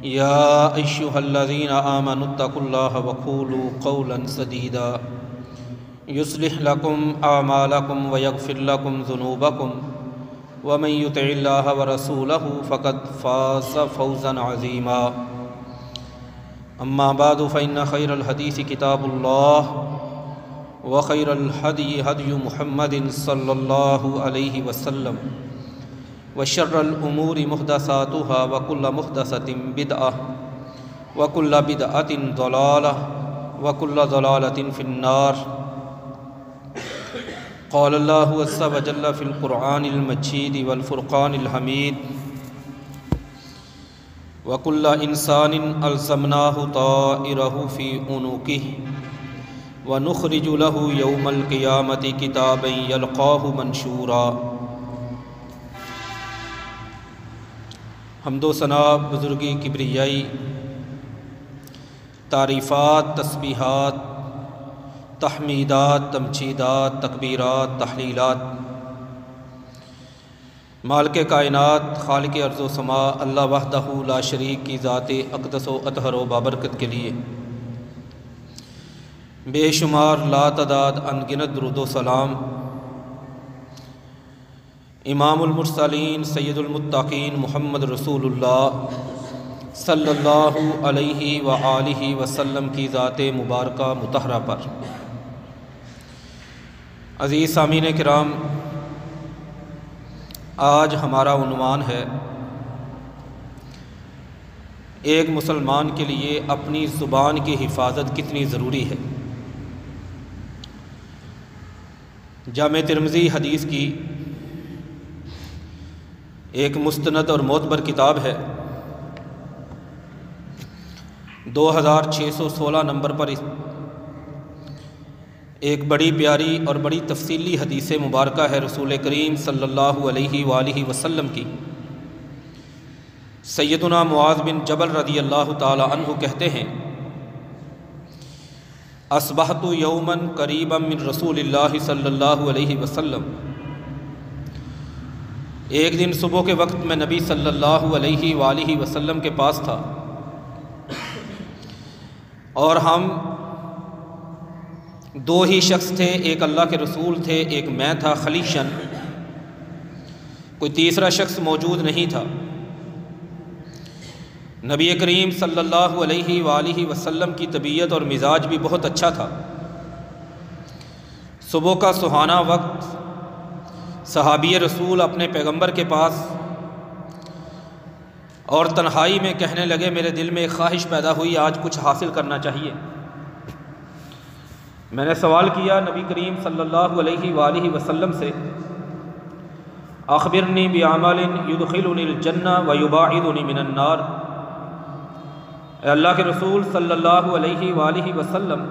يا أيها الذين آمنوا اتقوا الله وقولوا قولا سديدا يصلح لكم أعمالكم ويغفر لكم ذنوبكم ومن يطع الله ورسوله فقد فاز فوزا عظيما أما بعد فإن خير الحديث كتاب الله وخير الهدي هدي محمد صلى الله عليه وسلم وشر الأمور محدثاتها وكل محدثة بدعة وكل بدعة ضلالة وكل ضلالة في النار. قال الله عز وجل في القرآن المجيد والفرقان الحميد وكل إنسان ألزمناه طائره في عنقه ونخرج له يوم القيامة كتابا يلقاه منشورا. حمد و ثنا بزرگی کبریائی، تعریفات، تسبیحات، تحمیدات، تمجیدات، تکبیرات، تحلیلات مالک کائنات، خالق ارض و سماء اللہ وحدہ لا شریک کی ذات اقدس و اطہر و بابرکت کے لیے بے شمار لا تعداد انگنت درود و سلام امام المرسلین سید المتقین محمد رسول اللہ صلی اللہ علیہ وآلہ وسلم کی ذات مبارکہ مطہرہ پر. عزیز سامعین کرام، آج ہمارا عنوان ہے ایک مسلمان کے لیے اپنی زبان کی حفاظت کتنی ضروری ہے. جامع ترمذی حدیث کی ایک مستند اور معتبر کتاب ہے. 2616 نمبر پر ایک بڑی پیاری اور بڑی تفصیلی حدیث مبارکہ ہے رسول کریم صلی اللہ علیہ وآلہ وسلم کی. سیدنا معاذ بن جبل رضی اللہ تعالی عنہ کہتے ہیں: اصبحت یوما قریبا من رسول اللہ صلی اللہ علیہ وسلم. ایک دن صبح کے وقت میں نبی صلی اللہ علیہ وآلہ وسلم کے پاس تھا اور ہم دو ہی شخص تھے، ایک اللہ کے رسول تھے، ایک میں تھا خلیشن، کوئی تیسرا شخص موجود نہیں تھا. نبی کریم صلی اللہ علیہ وآلہ وسلم کی طبیعت اور مزاج بھی بہت اچھا تھا. صبح کا سہانا وقت، صحابی رسول اپنے پیغمبر کے پاس اور تنہائی میں کہنے لگے: میرے دل میں ایک خواہش پیدا ہوئی، آج کچھ حاصل کرنا چاہیے. میں نے سوال کیا نبی کریم صلی اللہ علیہ وآلہ وسلم سے: اخبرنی بعمل یدخلنی الجنہ ویباعدنی من النار. اے اللہ کے رسول صلی اللہ علیہ وآلہ وسلم،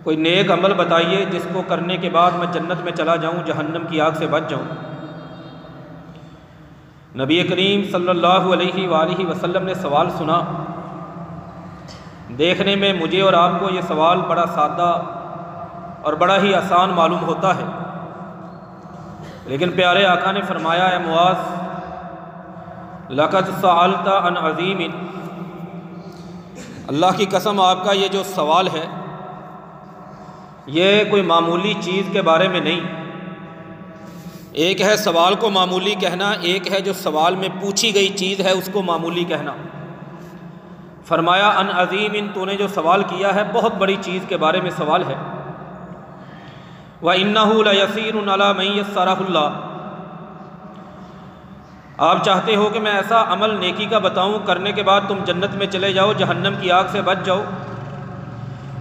کوئی نیک عمل بتائیے جس کو کرنے کے بعد میں جنت میں چلا جاؤں، جہنم کی آگ سے بچ جاؤں. نبی کریم صلی اللہ علیہ وآلہ وسلم نے سوال سنا. دیکھنے میں مجھے اور آپ کو یہ سوال بڑا سادہ اور بڑا ہی آسان معلوم ہوتا ہے، لیکن پیارے آقا نے فرمایا: اے معاذ، لقد سألت عن عظیم. اللہ کی قسم، آپ کا یہ جو سوال ہے یہ کوئی معمولی چیز کے بارے میں نہیں. ایک ہے سوال کو معمولی کہنا، ایک ہے جو سوال میں پوچھی گئی چیز ہے اس کو معمولی کہنا. فرمایا: ان عظیم، تو نے جو سوال کیا ہے بہت بڑی چیز کے بارے میں سوال ہے. وَإِنَّهُ لَيَسِيرٌ عَلَى مَن يَسَّرَهُ اللَّهُ. آپ چاہتے ہو کہ میں ایسا عمل نیکی کا بتاؤں، کرنے کے بعد تم جنت میں چلے جاؤ، جہنم کی آگ سے بچ جاؤ.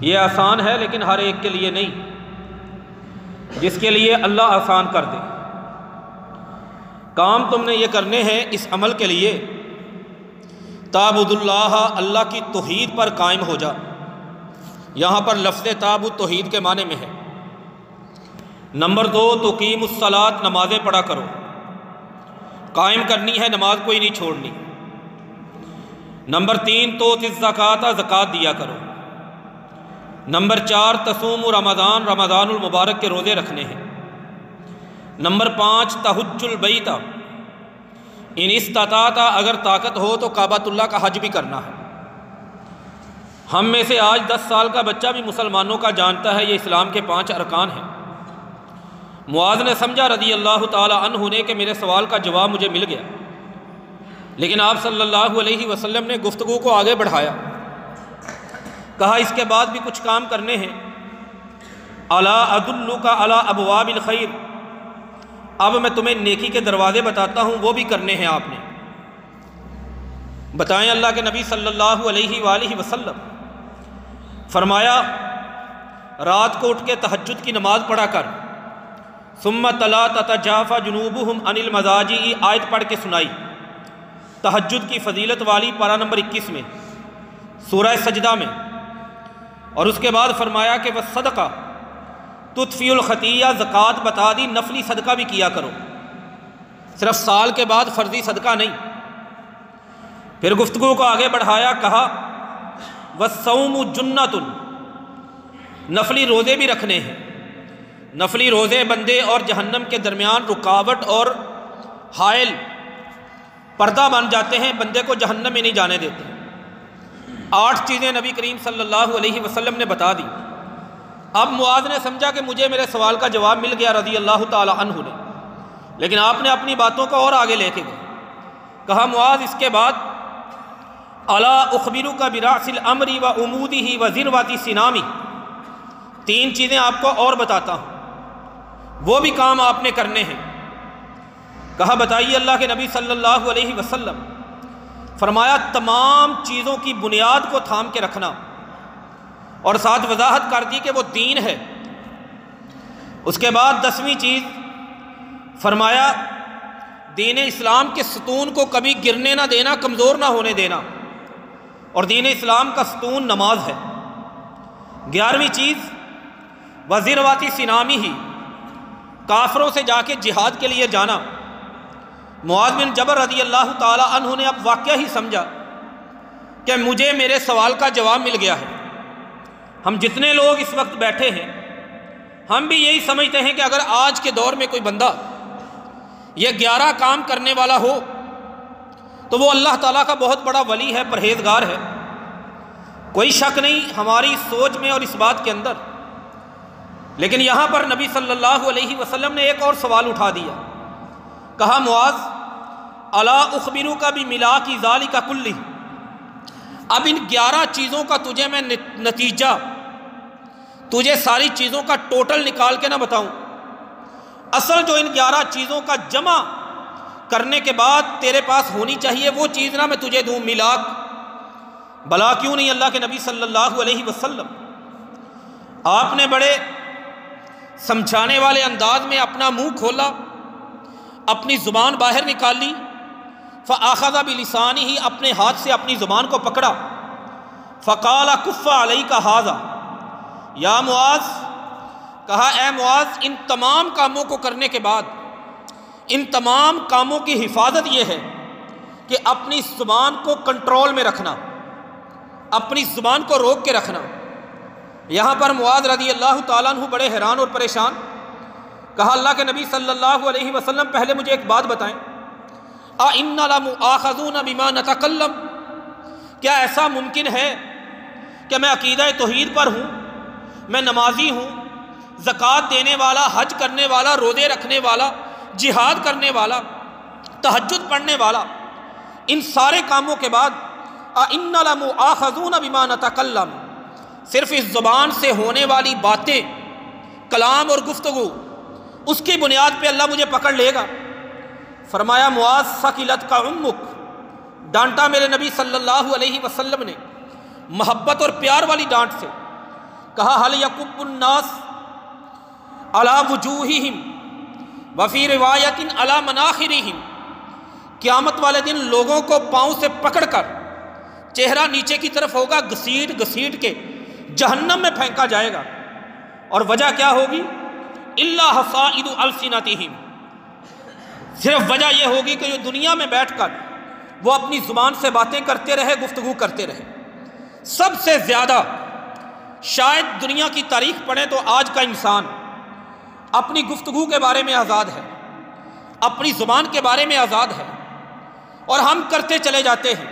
یہ آسان ہے لیکن ہر ایک کے لیے نہیں. جس کے لیے اللہ آسان کر دے. کام تم نے یہ کرنے ہیں اس عمل کے لیے تعبد اللہ، اللہ کی توحید پر قائم ہو جا. یہاں پر لفظ تعبد توحید کے معنی میں ہے. نمبر 2، تقیم الصلاۃ، نمازیں پڑھا کرو. قائم کرنی ہے، نماز کوئی نہیں چھوڑنی. نمبر 3، توت الزکوٰۃ، زکوٰۃ دیا کرو. نمبر 4، تصوم رمضان، رمضان المبارک کے روزے رکھنے ہیں. نمبر 5، تحج البیت، ان استطاعت، اگر طاقت ہو تو کعبۃ اللہ کا حج بھی کرنا ہے۔ ہم میں سے آج 10 سال کا بچہ بھی مسلمانوں کا جانتا ہے یہ اسلام کے 5 ارکان ہیں۔ معاذ نے سمجھا رضی اللہ تعالی عنہ نے کہ میرے سوال کا جواب مجھے مل گیا، لیکن آپ صلی اللہ علیہ وسلم نے گفتگو کو آگے بڑھایا، کہا اس کے بعد بھی کچھ کام کرنے ہیں۔ الا ادلک علی ابواب الخیر، اب میں تمہیں نیکی کے دروازے بتاتا ہوں، وہ بھی کرنے ہیں آپ نے۔ بتائیں اللہ کے نبی صلی اللہ علیہ وآلہ وسلم، فرمایا رات کو اٹھ کے تہجد کی نماز پڑھا کر، ثم تلا تتجافى جنوبهم عن المضاجع، آیت پڑھ کے سنائی تہجد کی فضیلت والی پارہ نمبر 21 میں سورہ سجدہ میں، اور اس کے بعد فرمایا کہ والصدقہ تطفی الخطیہ، زکوٰۃ بتا دی، نفلی صدقہ بھی کیا کرو، صرف سال کے بعد فرضی صدقہ نہیں۔ پھر گفتگو کو آگے بڑھایا، کہا والصوم جنۃ، نفلی روزے بھی رکھنے ہیں۔ نفلی روزے بندے اور جہنم کے درمیان رکاوٹ اور حائل پردہ بن جاتے ہیں، بندے کو جہنم میں نہیں جانے دیتے۔ 8 چیزیں نبی کریم صلی اللہ علیہ وسلم نے بتا دی۔ اب معاذ نے سمجھا کہ مجھے میرے سوال کا جواب مل گیا رضی اللہ تعالی عنہ نے، لیکن آپ نے اپنی باتوں کو اور آگے لے کے گئے، کہا معاذ اس کے بعد الا اخبرک براس الامر وعمودہ وذروۃ سنامہ، 3 چیزیں آپ کو اور بتاتا ہوں، وہ بھی کام آپ نے کرنے ہیں۔ کہا بتائیے اللہ کے نبی صلی اللہ علیہ وسلم، فرمایا تمام چیزوں کی بنیاد کو تھام کے رکھنا، اور ساتھ وضاحت کر دی کہ وہ دین ہے۔ اس کے بعد 10ویں چیز فرمایا دین اسلام کے ستون کو کبھی گرنے نہ دینا، کمزور نہ ہونے دینا، اور دین اسلام کا ستون نماز ہے۔ 11ویں چیز وذروۃ سنامہ، کافروں سے جا کے جہاد کے لیے جانا۔ معاذ بن جبل رضی اللہ تعالی عنہ نے اب واقعہ ہی سمجھا کہ مجھے میرے سوال کا جواب مل گیا ہے۔ ہم جتنے لوگ اس وقت بیٹھے ہیں، ہم بھی یہی سمجھتے ہیں کہ اگر آج کے دور میں کوئی بندہ یہ 11 کام کرنے والا ہو تو وہ اللہ تعالیٰ کا بہت بڑا ولی ہے، پرہیزگار ہے۔ کوئی شک نہیں ہماری سوچ میں اور اس بات کے اندر، لیکن یہاں پر نبی صلی اللہ علیہ وسلم نے ایک اور سوال اٹھا دیا، کہا معاذ الا اخبرک بملاک ذلک کلہ، اب ان 11 چیزوں کا تجھے میں نتیجہ، تجھے ساری چیزوں کا ٹوٹل نکال کے نہ بتاؤں؟ اصل جو ان 11 چیزوں کا جمع کرنے کے بعد تیرے پاس ہونی چاہیے وہ چیز نہ میں تجھے دوں، ملاک؟ بلا کیوں نہیں اللہ کے نبی صلی اللہ علیہ وسلم، آپ نے بڑے سمجھانے والے انداز میں اپنا منہ کھولا، اپنی زبان باہر نکالی، فآخذ بلسانہ، اپنے ہاتھ سے اپنی زبان کو پکڑا، فقال کف علیک ھذا، یا معاذ، کہا اے معاذ ان تمام کاموں کو کرنے کے بعد، ان تمام کاموں کی حفاظت یہ ہے کہ اپنی زبان کو کنٹرول میں رکھنا، اپنی زبان کو روک کے رکھنا۔ یہاں پر معاذ رضی اللہ تعالیٰ عنہ بڑے حیران اور پریشان، کہا اللہ کے نبی صلی اللہ علیہ وسلم پہلے مجھے ایک بات بتائیں، اِنَّا لَمُؤَاخَذُونَ بِمَا نَتَكَلَّمُ، کیا ایسا ممکن ہے کہ میں عقیدہ توحید پر ہوں، میں نمازی ہوں، زکوٰۃ دینے والا، حج کرنے والا، روزے رکھنے والا، جہاد کرنے والا، تہجد پڑھنے والا، ان سارے کاموں کے بعد اِنَّا لَمُؤَاخَذُونَ بِمَا نَتَكَلَّمُ، صرف اس زبان سے ہونے والی باتیں، کلام اور گفتگو، اس کی بنیاد پہ اللہ مجھے پکڑ لے گا؟ فرمایا معاذ ثقلتک امک، ڈانٹا میرے نبی صلی اللہ علیہ وسلم نے محبت اور پیار والی ڈانٹ سے، کہا هل یکب الناس علی وجوہہم وفی روایت علی مناخرہم، قیامت والے دن لوگوں کو پاؤں سے پکڑ کر چہرہ نیچے کی طرف ہوگا، گھسیٹ گھسیٹ کے جہنم میں پھینکا جائے گا، اور وجہ کیا ہوگی؟ الا حصائد السنتہم، صرف وجہ یہ ہوگی کہ جو دنیا میں بیٹھ کر وہ اپنی زبان سے باتیں کرتے رہے، گفتگو کرتے رہے۔ سب سے زیادہ شاید دنیا کی تاریخ پڑھیں تو آج کا انسان اپنی گفتگو کے بارے میں آزاد ہے، اپنی زبان کے بارے میں آزاد ہے، اور ہم کرتے چلے جاتے ہیں۔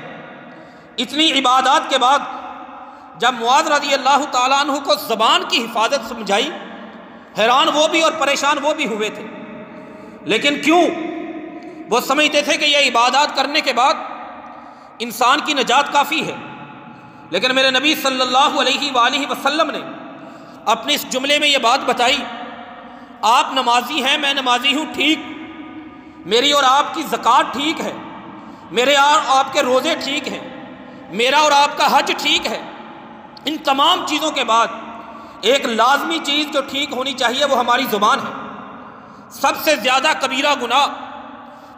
اتنی عبادات کے بعد جب معاذ رضی اللہ تعالیٰ عنہ کو زبان کی حفاظت سمجھائی، حیران وہ بھی اور پریشان وہ بھی ہوئے تھے۔ لیکن کیوں؟ وہ سمجھتے تھے کہ یہ عبادات کرنے کے بعد انسان کی نجات کافی ہے۔ لیکن میرے نبی صلی اللہ علیہ وآلہ وسلم نے اپنے اس جملے میں یہ بات بتائی، آپ نمازی ہیں، میں نمازی ہوں، ٹھیک، میری اور آپ کی زکوٰۃ ٹھیک ہے، میرے اور آپ کے روزے ٹھیک ہیں، میرا اور آپ کا حج ٹھیک ہے۔ ان تمام چیزوں کے بعد ایک لازمی چیز جو ٹھیک ہونی چاہیے وہ ہماری زبان ہے۔ سب سے زیادہ کبیرہ گناہ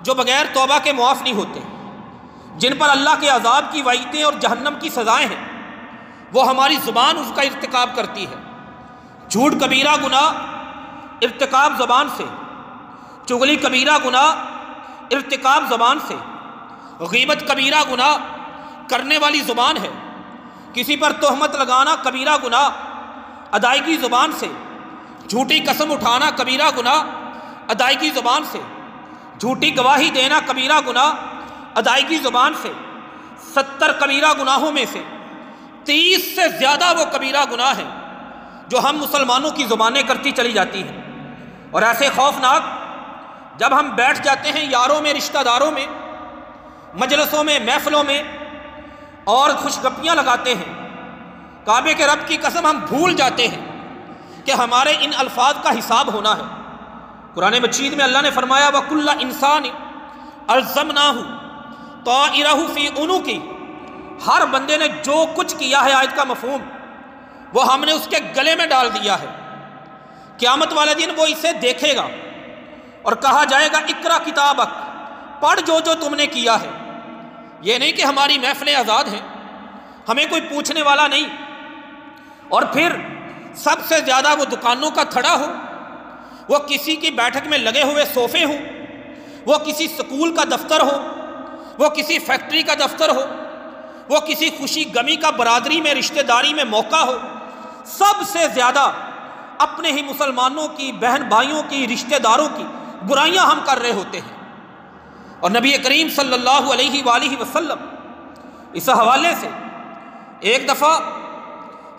جو بغیر توبہ کے معاف نہیں ہوتے، جن پر اللہ کے عذاب کی وعیدیں اور جہنم کی سزائیں ہیں، وہ ہماری زبان اس کا ارتکاب کرتی ہے۔ جھوٹ کبیرہ گناہ ارتکاب زبان سے، چغلی کبیرہ گناہ ارتکاب زبان سے، غیبت کبیرہ گناہ کرنے والی زبان ہے، کسی پر تہمت لگانا کبیرہ گناہ ادائیگی زبان سے، جھوٹی قسم اٹھانا کبیرہ گناہ ادائیگی زبان سے، جھوٹی گواہی دینا کبیرہ گناہ ادائیگی زبان سے۔ 70 کبیرہ گناہوں میں سے 30 سے زیادہ وہ کبیرہ گناہ ہیں جو ہم مسلمانوں کی زبانیں کرتی چلی جاتی ہیں۔ اور ایسے خوفناک جب ہم بیٹھ جاتے ہیں یاروں میں، رشتہ داروں میں، مجلسوں میں، محفلوں میں اور خوش گپیاں لگاتے ہیں، کعبے کے رب کی قسم ہم بھول جاتے ہیں کہ ہمارے ان الفاظ کا حساب ہونا ہے۔ قرآن مجید میں اللہ نے فرمایا وَكُلَّ إِنسَانٍ أَلْزَمْنَاهُ طَائِرَهُ فِي عُنُقِهِ، ہر بندے نے جو کچھ کیا ہے آیت کا مفہوم وہ ہم نے اس کے گلے میں ڈال دیا ہے۔ قیامت والے دن وہ اسے دیکھے گا اور کہا جائے گا اقرا کتابک، پڑھ جو تم نے کیا ہے۔ یہ نہیں کہ ہماری محفلیں آزاد ہیں، ہمیں کوئی پوچھنے والا نہیں، اور پھر سب سے زیادہ وہ دکانوں کا تھڑا ہو، وہ کسی کی بیٹھک میں لگے ہوئے صوفے ہوں، وہ کسی سکول کا دفتر ہو، وہ کسی فیکٹری کا دفتر ہو، وہ کسی خوشی غمی کا برادری میں رشتہ داری میں موقع ہو، سب سے زیادہ اپنے ہی مسلمانوں کی، بہن بھائیوں کی، رشتہ داروں کی برائیاں ہم کر رہے ہوتے ہیں۔ اور نبی کریم صلی اللہ علیہ وآلہ وسلم اس حوالے سے ایک دفعہ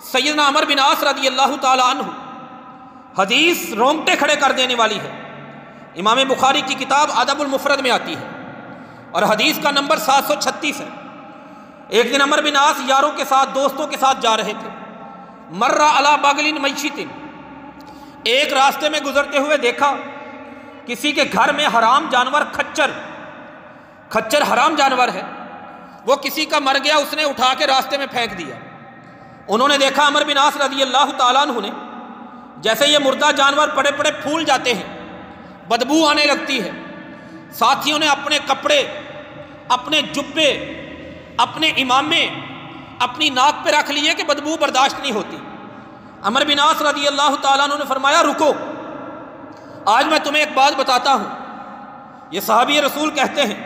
سیدنا عمر بن عاص رضی اللہ تعالی عنہ، حدیث رونگٹے کھڑے کر دینے والی ہے، امام بخاری کی کتاب ادب المفرد میں آتی ہے اور حدیث کا نمبر 736 ہے۔ ایک دن عمر بن عاص یاروں کے ساتھ، دوستوں کے ساتھ جا رہے تھے، مر علی بغل میشت، ایک راستے میں گزرتے ہوئے دیکھا کسی کے گھر میں حرام جانور کھچر حرام جانور ہے، وہ کسی کا مر گیا، اس نے اٹھا کے راستے میں پھینک دیا۔ انہوں نے دیکھا عمر بن عاص رضی اللہ تعالیٰ عنہ نے، جیسے یہ مردہ جانور پڑے پڑے پھول جاتے ہیں، بدبو آنے لگتی ہے، ساتھیوں نے اپنے کپڑے، اپنے جبے، اپنے امامے اپنی ناک پہ رکھ لیے کہ بدبو برداشت نہیں ہوتی۔ عمر بن عاص رضی اللہ تعالیٰ عنہ نے فرمایا رکو، آج میں تمہیں ایک بات بتاتا ہوں۔ یہ صحابی رسول کہتے ہیں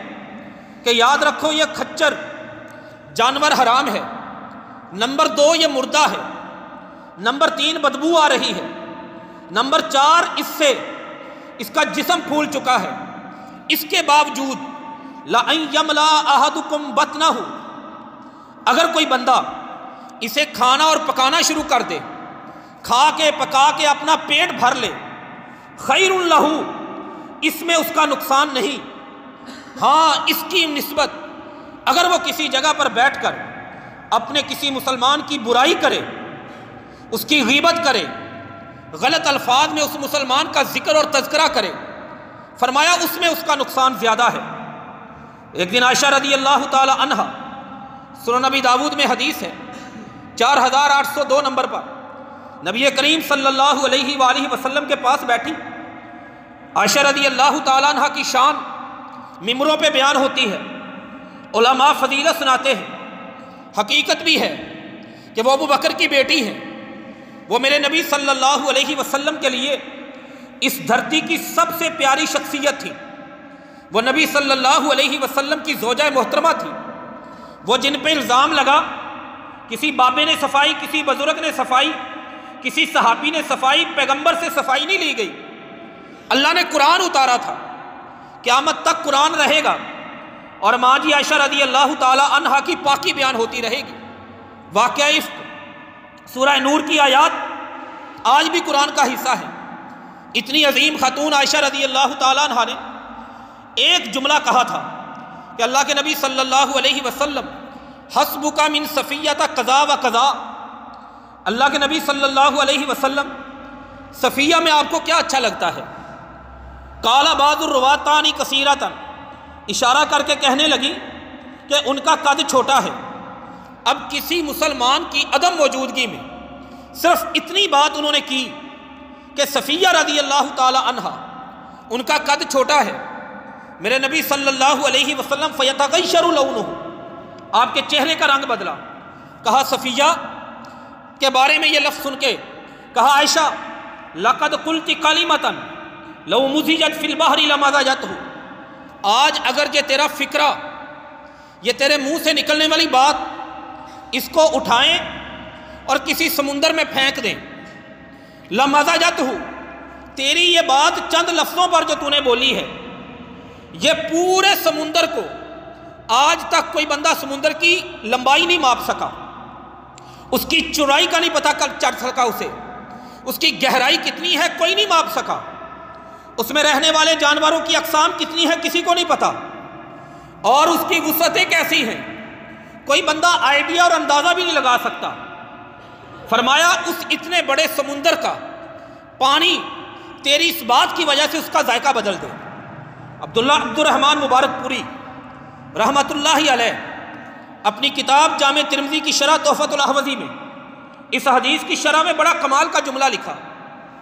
کہ یاد رکھو یہ کھچر جانور حرام ہے، نمبر 2 یہ مردہ ہے، نمبر 3 بدبو آ رہی ہے، نمبر 4 اس کا جسم پھول چکا ہے، اس کے باوجود لَأَن يَمْلَأَ أَحَدُكُمْ بَطْنَهُ، اگر کوئی بندہ اسے کھانا اور پکانا شروع کر دے، کھا کے پکا کے اپنا پیٹ بھر لے، خیر لہو، اس میں اس کا نقصان نہیں۔ ہاں اس کی نسبت اگر وہ کسی جگہ پر بیٹھ کر اپنے کسی مسلمان کی برائی کرے، اس کی غیبت کرے، غلط الفاظ میں اس مسلمان کا ذکر اور تذکرہ کرے، فرمایا اس میں اس کا نقصان زیادہ ہے۔ ایک دن عائشہ رضی اللہ تعالی عنہا، سنن نبی داود میں حدیث ہے 4802 نمبر پر، نبی کریم صلی اللہ علیہ وآلہ وسلم کے پاس بیٹھی۔ عائشہ رضی اللہ تعالیٰ عنہ کی شان ممبروں پہ بیان ہوتی ہے، علماء فضیلت سناتے ہیں، حقیقت بھی ہے کہ وہ ابو بکر کی بیٹی ہیں، وہ میرے نبی صلی اللہ علیہ وسلم کے لیے اس دھرتی کی سب سے پیاری شخصیت تھی، وہ نبی صلی اللہ علیہ وسلم کی زوجہ محترمہ تھی، وہ جن پہ الزام لگا، کسی بابے نے صفائی، کسی بزرگ نے صفائی، کسی صحابی نے صفائی، پیغمبر سے صفائی نہیں لی گئی۔ اللہ نے قرآن اتارا تھا، قیامت تک قرآن رہے گا، اور ماں جی عائشہ رضی اللہ تعالی عنہا کی پاکی بیان ہوتی رہے گی۔ واقعہ عفق سورہ نور کی آیات آج بھی قرآن کا حصہ ہے۔ اتنی عظیم خاتون عائشہ رضی اللہ تعالی عنہا نے ایک جملہ کہا تھا کہ اللہ کے نبی صلی اللہ علیہ وسلم حسبک من صفیہ قضا و قضا، اللہ کے نبی صلی اللہ علیہ وسلم صفیہ میں آپ کو کیا اچھا لگتا ہے؟ قال بعض الرواتانی کثیرتاً، اشارہ کر کے کہنے لگی کہ ان کا قد چھوٹا ہے۔ اب کسی مسلمان کی عدم موجودگی میں صرف اتنی بات انہوں نے کی کہ صفیہ رضی اللہ تعالی عنہا ان کا قد چھوٹا ہے، میرے نبی صلی اللہ علیہ وسلم فیتغیر لونہ، آپ کے چہرے کا رنگ بدلا۔ کہا صفیہ کے بارے میں یہ لفظ سن کے کہا عائشہ لقد قلت کلمۃ لو مزجت فی البحر لمزجتہ، آج اگر یہ تیرا فکرہ، یہ تیرے منہ سے نکلنے والی بات، اس کو اٹھائیں اور کسی سمندر میں پھینک دیں، لمزجتہ، تیری یہ بات چند لفظوں پر جو تو نے بولی ہے یہ پورے سمندر کو، آج تک کوئی بندہ سمندر کی لمبائی نہیں ماپ سکا، اس کی چوڑائی کا نہیں پتہ چل سکا، اسے اس کی گہرائی کتنی ہے کوئی نہیں ماپ سکا، اس میں رہنے والے جانوروں کی اقسام کتنی ہے کسی کو نہیں پتا، اور اس کی وسعتیں کیسی ہیں کوئی بندہ آئیڈیا اور اندازہ بھی نہیں لگا سکتا۔ فرمایا اس اتنے بڑے سمندر کا پانی تیری اس بات کی وجہ سے اس کا ذائقہ بدل دے۔ عبد الرحمن مبارک پوری رحمت اللہ علیہ اپنی کتاب جامع ترمذی کی شرح تحفۃ الاحوذی میں اس حدیث کی شرح میں بڑا کمال کا جملہ لکھا۔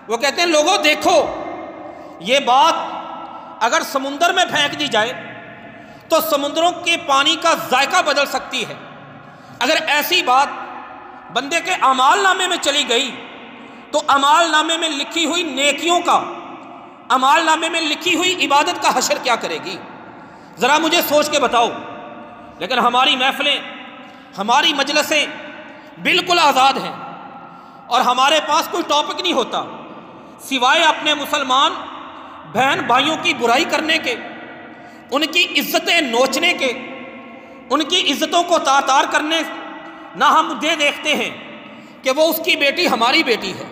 وہ کہتے ہیں لوگوں دیکھو، یہ بات اگر سمندر میں پھینک دی جائے تو سمندروں کے پانی کا ذائقہ بدل سکتی ہے، اگر ایسی بات بندے کے اعمال نامے میں چلی گئی تو اعمال نامے میں لکھی ہوئی نیکیوں کا، اعمال نامے میں لکھی ہوئی عبادت کا حشر کیا کرے گی؟ ذرا مجھے سوچ کے بتاؤ۔ لیکن ہماری محفلیں، ہماری مجلسیں بالکل آزاد ہیں، اور ہمارے پاس کوئی ٹاپک نہیں ہوتا سوائے اپنے مسلمان بہن بھائیوں کی برائی کرنے کے، ان کی عزتیں نوچنے کے، ان کی عزتوں کو تار کرنے۔ نہ ہم یہ دیکھتے ہیں کہ وہ اس کی بیٹی ہماری بیٹی ہے،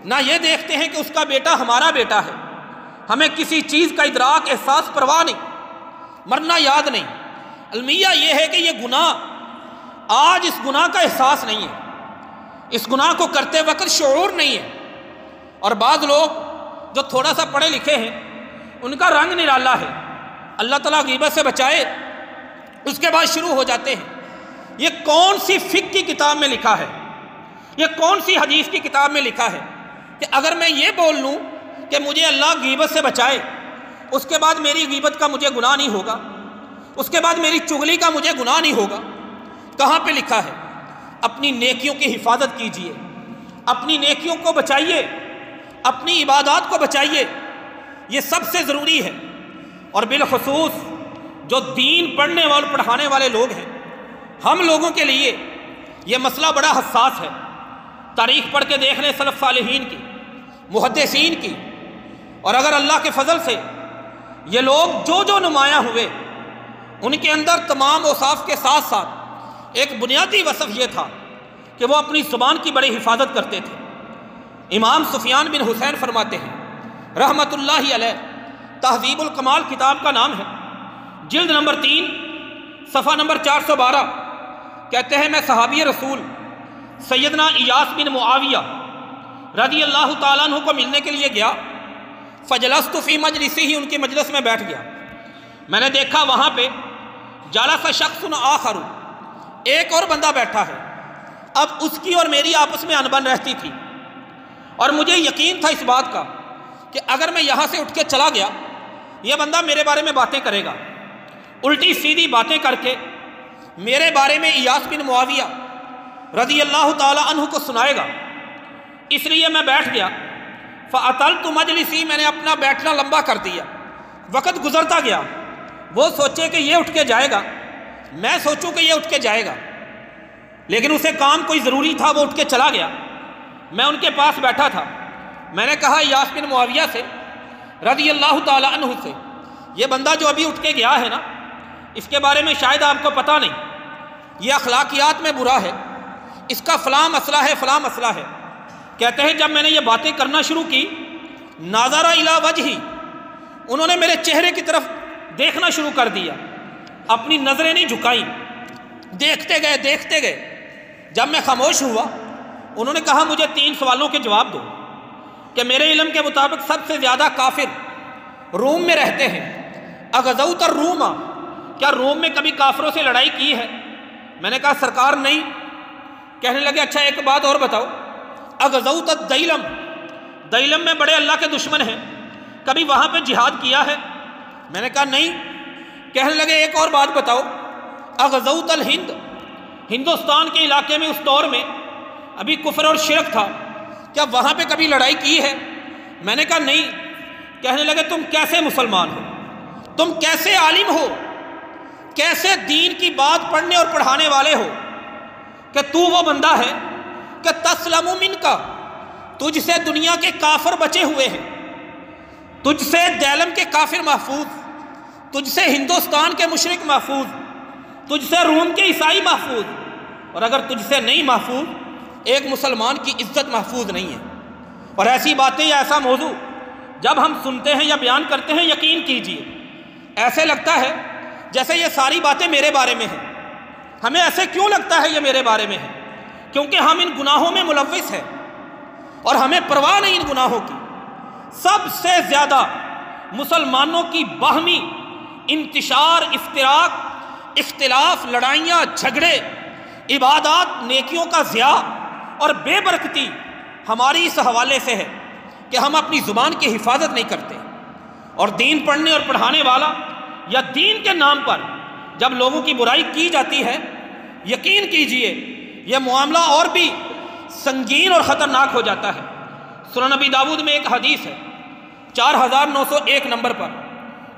نہ یہ دیکھتے ہیں کہ اس کا بیٹا ہمارا بیٹا ہے، ہمیں کسی چیز کا ادراک، احساس، پرواہ نہیں، مرنا یاد نہیں۔ المیہ یہ ہے کہ یہ گناہ، آج اس گناہ کا احساس نہیں ہے، اس گناہ کو کرتے وقت شعور نہیں ہے، اور بعض لوگ جو تھوڑا سا پڑھے لکھے ہیں ان کا رنگ نرالا ہے، اللہ تعالیٰ غیبت سے بچائے، اس کے بعد شروع ہو جاتے ہیں یہ کون سی فقہ کی کتاب میں لکھا ہے، یہ کون سی حدیث کی کتاب میں لکھا ہے کہ اگر میں یہ بول لوں کہ مجھے اللہ غیبت سے بچائے، اس کے بعد میری غیبت کا مجھے گناہ نہیں ہوگا، اس کے بعد میری چغلی کا مجھے گناہ نہیں ہوگا؟ کہاں پہ لکھا ہے؟ اپنی نیکیوں کی حفاظت کیجئے، اپنی نیکیوں کو بچائیے، اپنی عبادات کو بچائیے، یہ سب سے ضروری ہے۔ اور بالخصوص جو دین پڑھنے والے پڑھانے والے لوگ ہیں، ہم لوگوں کے لیے یہ مسئلہ بڑا حساس ہے۔ تاریخ پڑھ کے دیکھ لیں سلف صالحین کی، محدثین کی، اور اگر اللہ کے فضل سے یہ لوگ جو نمایاں ہوئے، ان کے اندر تمام اوصاف کے ساتھ ساتھ ایک بنیادی وصف یہ تھا کہ وہ اپنی زبان کی بڑی حفاظت کرتے تھے۔ امام سفیان بن حسین فرماتے ہیں رحمت اللہ علیہ، تہذیب الکمال کتاب کا نام ہے، جلد نمبر 3 صفحہ نمبر 412، کہتے ہیں میں صحابی رسول سیدنا ایاس بن معاویہ رضی اللہ تعالیٰ عنہ کو ملنے کے لیے گیا، فجلست فی مجلسی، ہی ان کی مجلس میں بیٹھ گیا، میں نے دیکھا وہاں پہ جلس شخص آخر، ایک اور بندہ بیٹھا ہے۔ اب اس کی اور میری آپس میں انبن رہتی تھی، اور مجھے یقین تھا اس بات کا کہ اگر میں یہاں سے اٹھ کے چلا گیا یہ بندہ میرے بارے میں باتیں کرے گا، الٹی سیدھی باتیں کر کے میرے بارے میں ایاس بن معاویہ رضی اللہ تعالی عنہ کو سنائے گا، اس لیے میں بیٹھ گیا۔ فَأَطَلْتُ مَجْلِسِي، میں نے اپنا بیٹھنا لمبا کر دیا، وقت گزرتا گیا، وہ سوچے کہ یہ اٹھ کے جائے گا، میں سوچوں کہ یہ اٹھ کے جائے گا، لیکن اسے کام کوئی ضروری تھا، وہ اٹھ کے چلا گیا۔ میں ان کے پاس بیٹھا تھا، میں نے کہا ایاس بن معاویہ سے رضی اللہ تعالی عنہ سے، یہ بندہ جو ابھی اٹھ کے گیا ہے نا، اس کے بارے میں شاید آپ کو پتہ نہیں، یہ اخلاقیات میں برا ہے، اس کا فلاں مسئلہ ہے، فلاں مسئلہ ہے۔ کہتے ہیں جب میں نے یہ باتیں کرنا شروع کی، ناظر الی وجہی، انہوں نے میرے چہرے کی طرف دیکھنا شروع کر دیا، اپنی نظریں نہیں جھکائیں، دیکھتے گئے۔ جب میں خاموش ہوا، انہوں نے کہا مجھے 3 سوالوں کے جواب دو کہ میرے علم کے مطابق سب سے زیادہ کافر روم میں رہتے ہیں، اغزوت الروم، کیا روم میں کبھی کافروں سے لڑائی کی ہے؟ میں نے کہا سرکار نہیں۔ کہنے لگے اچھا ایک بات اور بتاؤ، اغزوت الدیلم، دیلم میں بڑے اللہ کے دشمن ہیں، کبھی وہاں پہ جہاد کیا ہے؟ میں نے کہا نہیں۔ کہنے لگے ایک اور بات بتاؤ، اغزوت الہند، ہندوستان کے علاقے میں اس دور میں ابھی کفر اور شرک تھا، کیا وہاں پہ کبھی لڑائی کی ہے؟ میں نے کہا نہیں۔ کہنے لگے تم کیسے مسلمان ہو، تم کیسے عالم ہو، کیسے دین کی بات پڑھنے اور پڑھانے والے ہو کہ تو وہ بندہ ہے کہ تسلم منکا، تجھ سے دنیا کے کافر بچے ہوئے ہیں، تجھ سے دیلم کے کافر محفوظ، تجھ سے ہندوستان کے مشرک محفوظ، تجھ سے روم کے عیسائی محفوظ، اور اگر تجھ سے نہیں محفوظ، ایک مسلمان کی عزت محفوظ نہیں ہے۔ اور ایسی باتیں یا ایسا موضوع جب ہم سنتے ہیں یا بیان کرتے ہیں، یقین کیجئے ایسے لگتا ہے جیسے یہ ساری باتیں میرے بارے میں ہیں۔ ہمیں ایسے کیوں لگتا ہے یہ میرے بارے میں ہے؟ کیونکہ ہم ان گناہوں میں ملوث ہیں اور ہمیں پرواہ نہیں ان گناہوں کی۔ سب سے زیادہ مسلمانوں کی باہمی انتشار، افتراق، اختلاف، لڑائیاں، جھگڑے، عبادات، نیکیوں کا ضیاع اور بے برکتی ہماری اس حوالے سے ہے کہ ہم اپنی زبان کی حفاظت نہیں کرتے، اور دین پڑھنے اور پڑھانے والا یا دین کے نام پر جب لوگوں کی برائی کی جاتی ہے، یقین کیجئے یہ معاملہ اور بھی سنگین اور خطرناک ہو جاتا ہے۔ سنن نبی داؤد میں ایک حدیث ہے 4901 نمبر پر،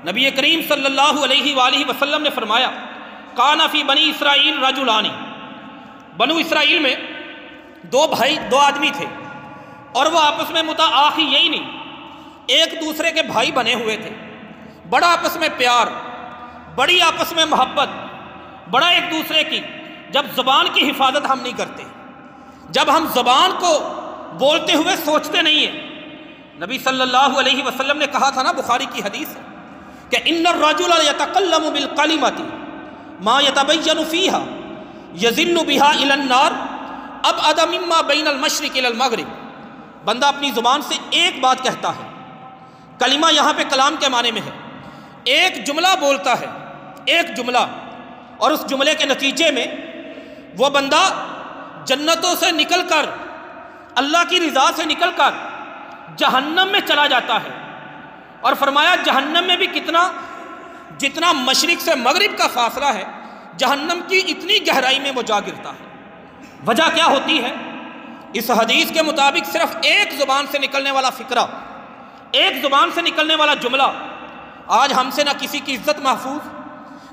نبی کریم صلی اللہ علیہ وآلہ وسلم نے فرمایا کان فی بنی اسرائیل رجلان، بنو اسرائیل میں 2 آدمی تھے، اور وہ آپس میں متآخی یہی نہیں، ایک دوسرے کے بھائی بنے ہوئے تھے، بڑا آپس میں پیار، بڑی آپس میں محبت، بڑا ایک دوسرے کی۔ جب زبان کی حفاظت ہم نہیں کرتے، جب ہم زبان کو بولتے ہوئے سوچتے نہیں ہیں، نبی صلی اللہ علیہ وسلم نے کہا تھا نا، بخاری کی حدیث ہے کہ ان الرجل یتکلم بالکلمۃ ما یتبین فیہا یظن بہا الی النار ابعد مما بین المشرق الی المغرب۔ بندہ اپنی زبان سے ایک بات کہتا ہے، کلمہ یہاں پہ کلام کے معنی میں ہے، ایک جملہ بولتا ہے، ایک جملہ، اور اس جملے کے نتیجے میں وہ بندہ جنتوں سے نکل کر، اللہ کی رضا سے نکل کر جہنم میں چلا جاتا ہے۔ اور فرمایا جہنم میں بھی جتنا مشرق سے مغرب کا فاصلہ ہے، جہنم کی اتنی گہرائی میں وہ جا گرتا ہے۔ وجہ کیا ہوتی ہے؟ اس حدیث کے مطابق صرف ایک زبان سے نکلنے والا فکرہ، ایک زبان سے نکلنے والا جملہ، آج ہم سے نہ کسی کی عزت محفوظ،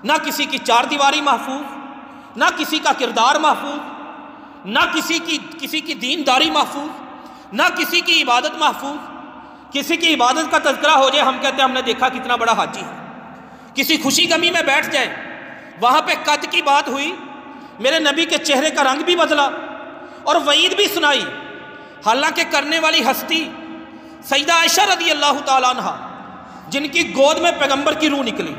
نہ کسی کی 4 دیواری محفوظ، نہ کسی کا کردار محفوظ، نہ کسی کی دینداری محفوظ، نہ کسی کی عبادت محفوظ۔ کسی کی عبادت کا تذکرہ ہو جائے، ہم کہتے ہیں ہم نے دیکھا کتنا بڑا حاجی ہے۔ کسی خوشی غمی میں بیٹھ جائے، وہاں پہ قد کی بات ہوئی، میرے نبی کے چہرے کا رنگ بھی بدلا اور وعید بھی سنائی، حالانکہ کرنے والی ہستی سیدہ عائشہ رضی اللہ تعالیٰ عنہ، جن کی گود میں پیغمبر کی روح نکلی،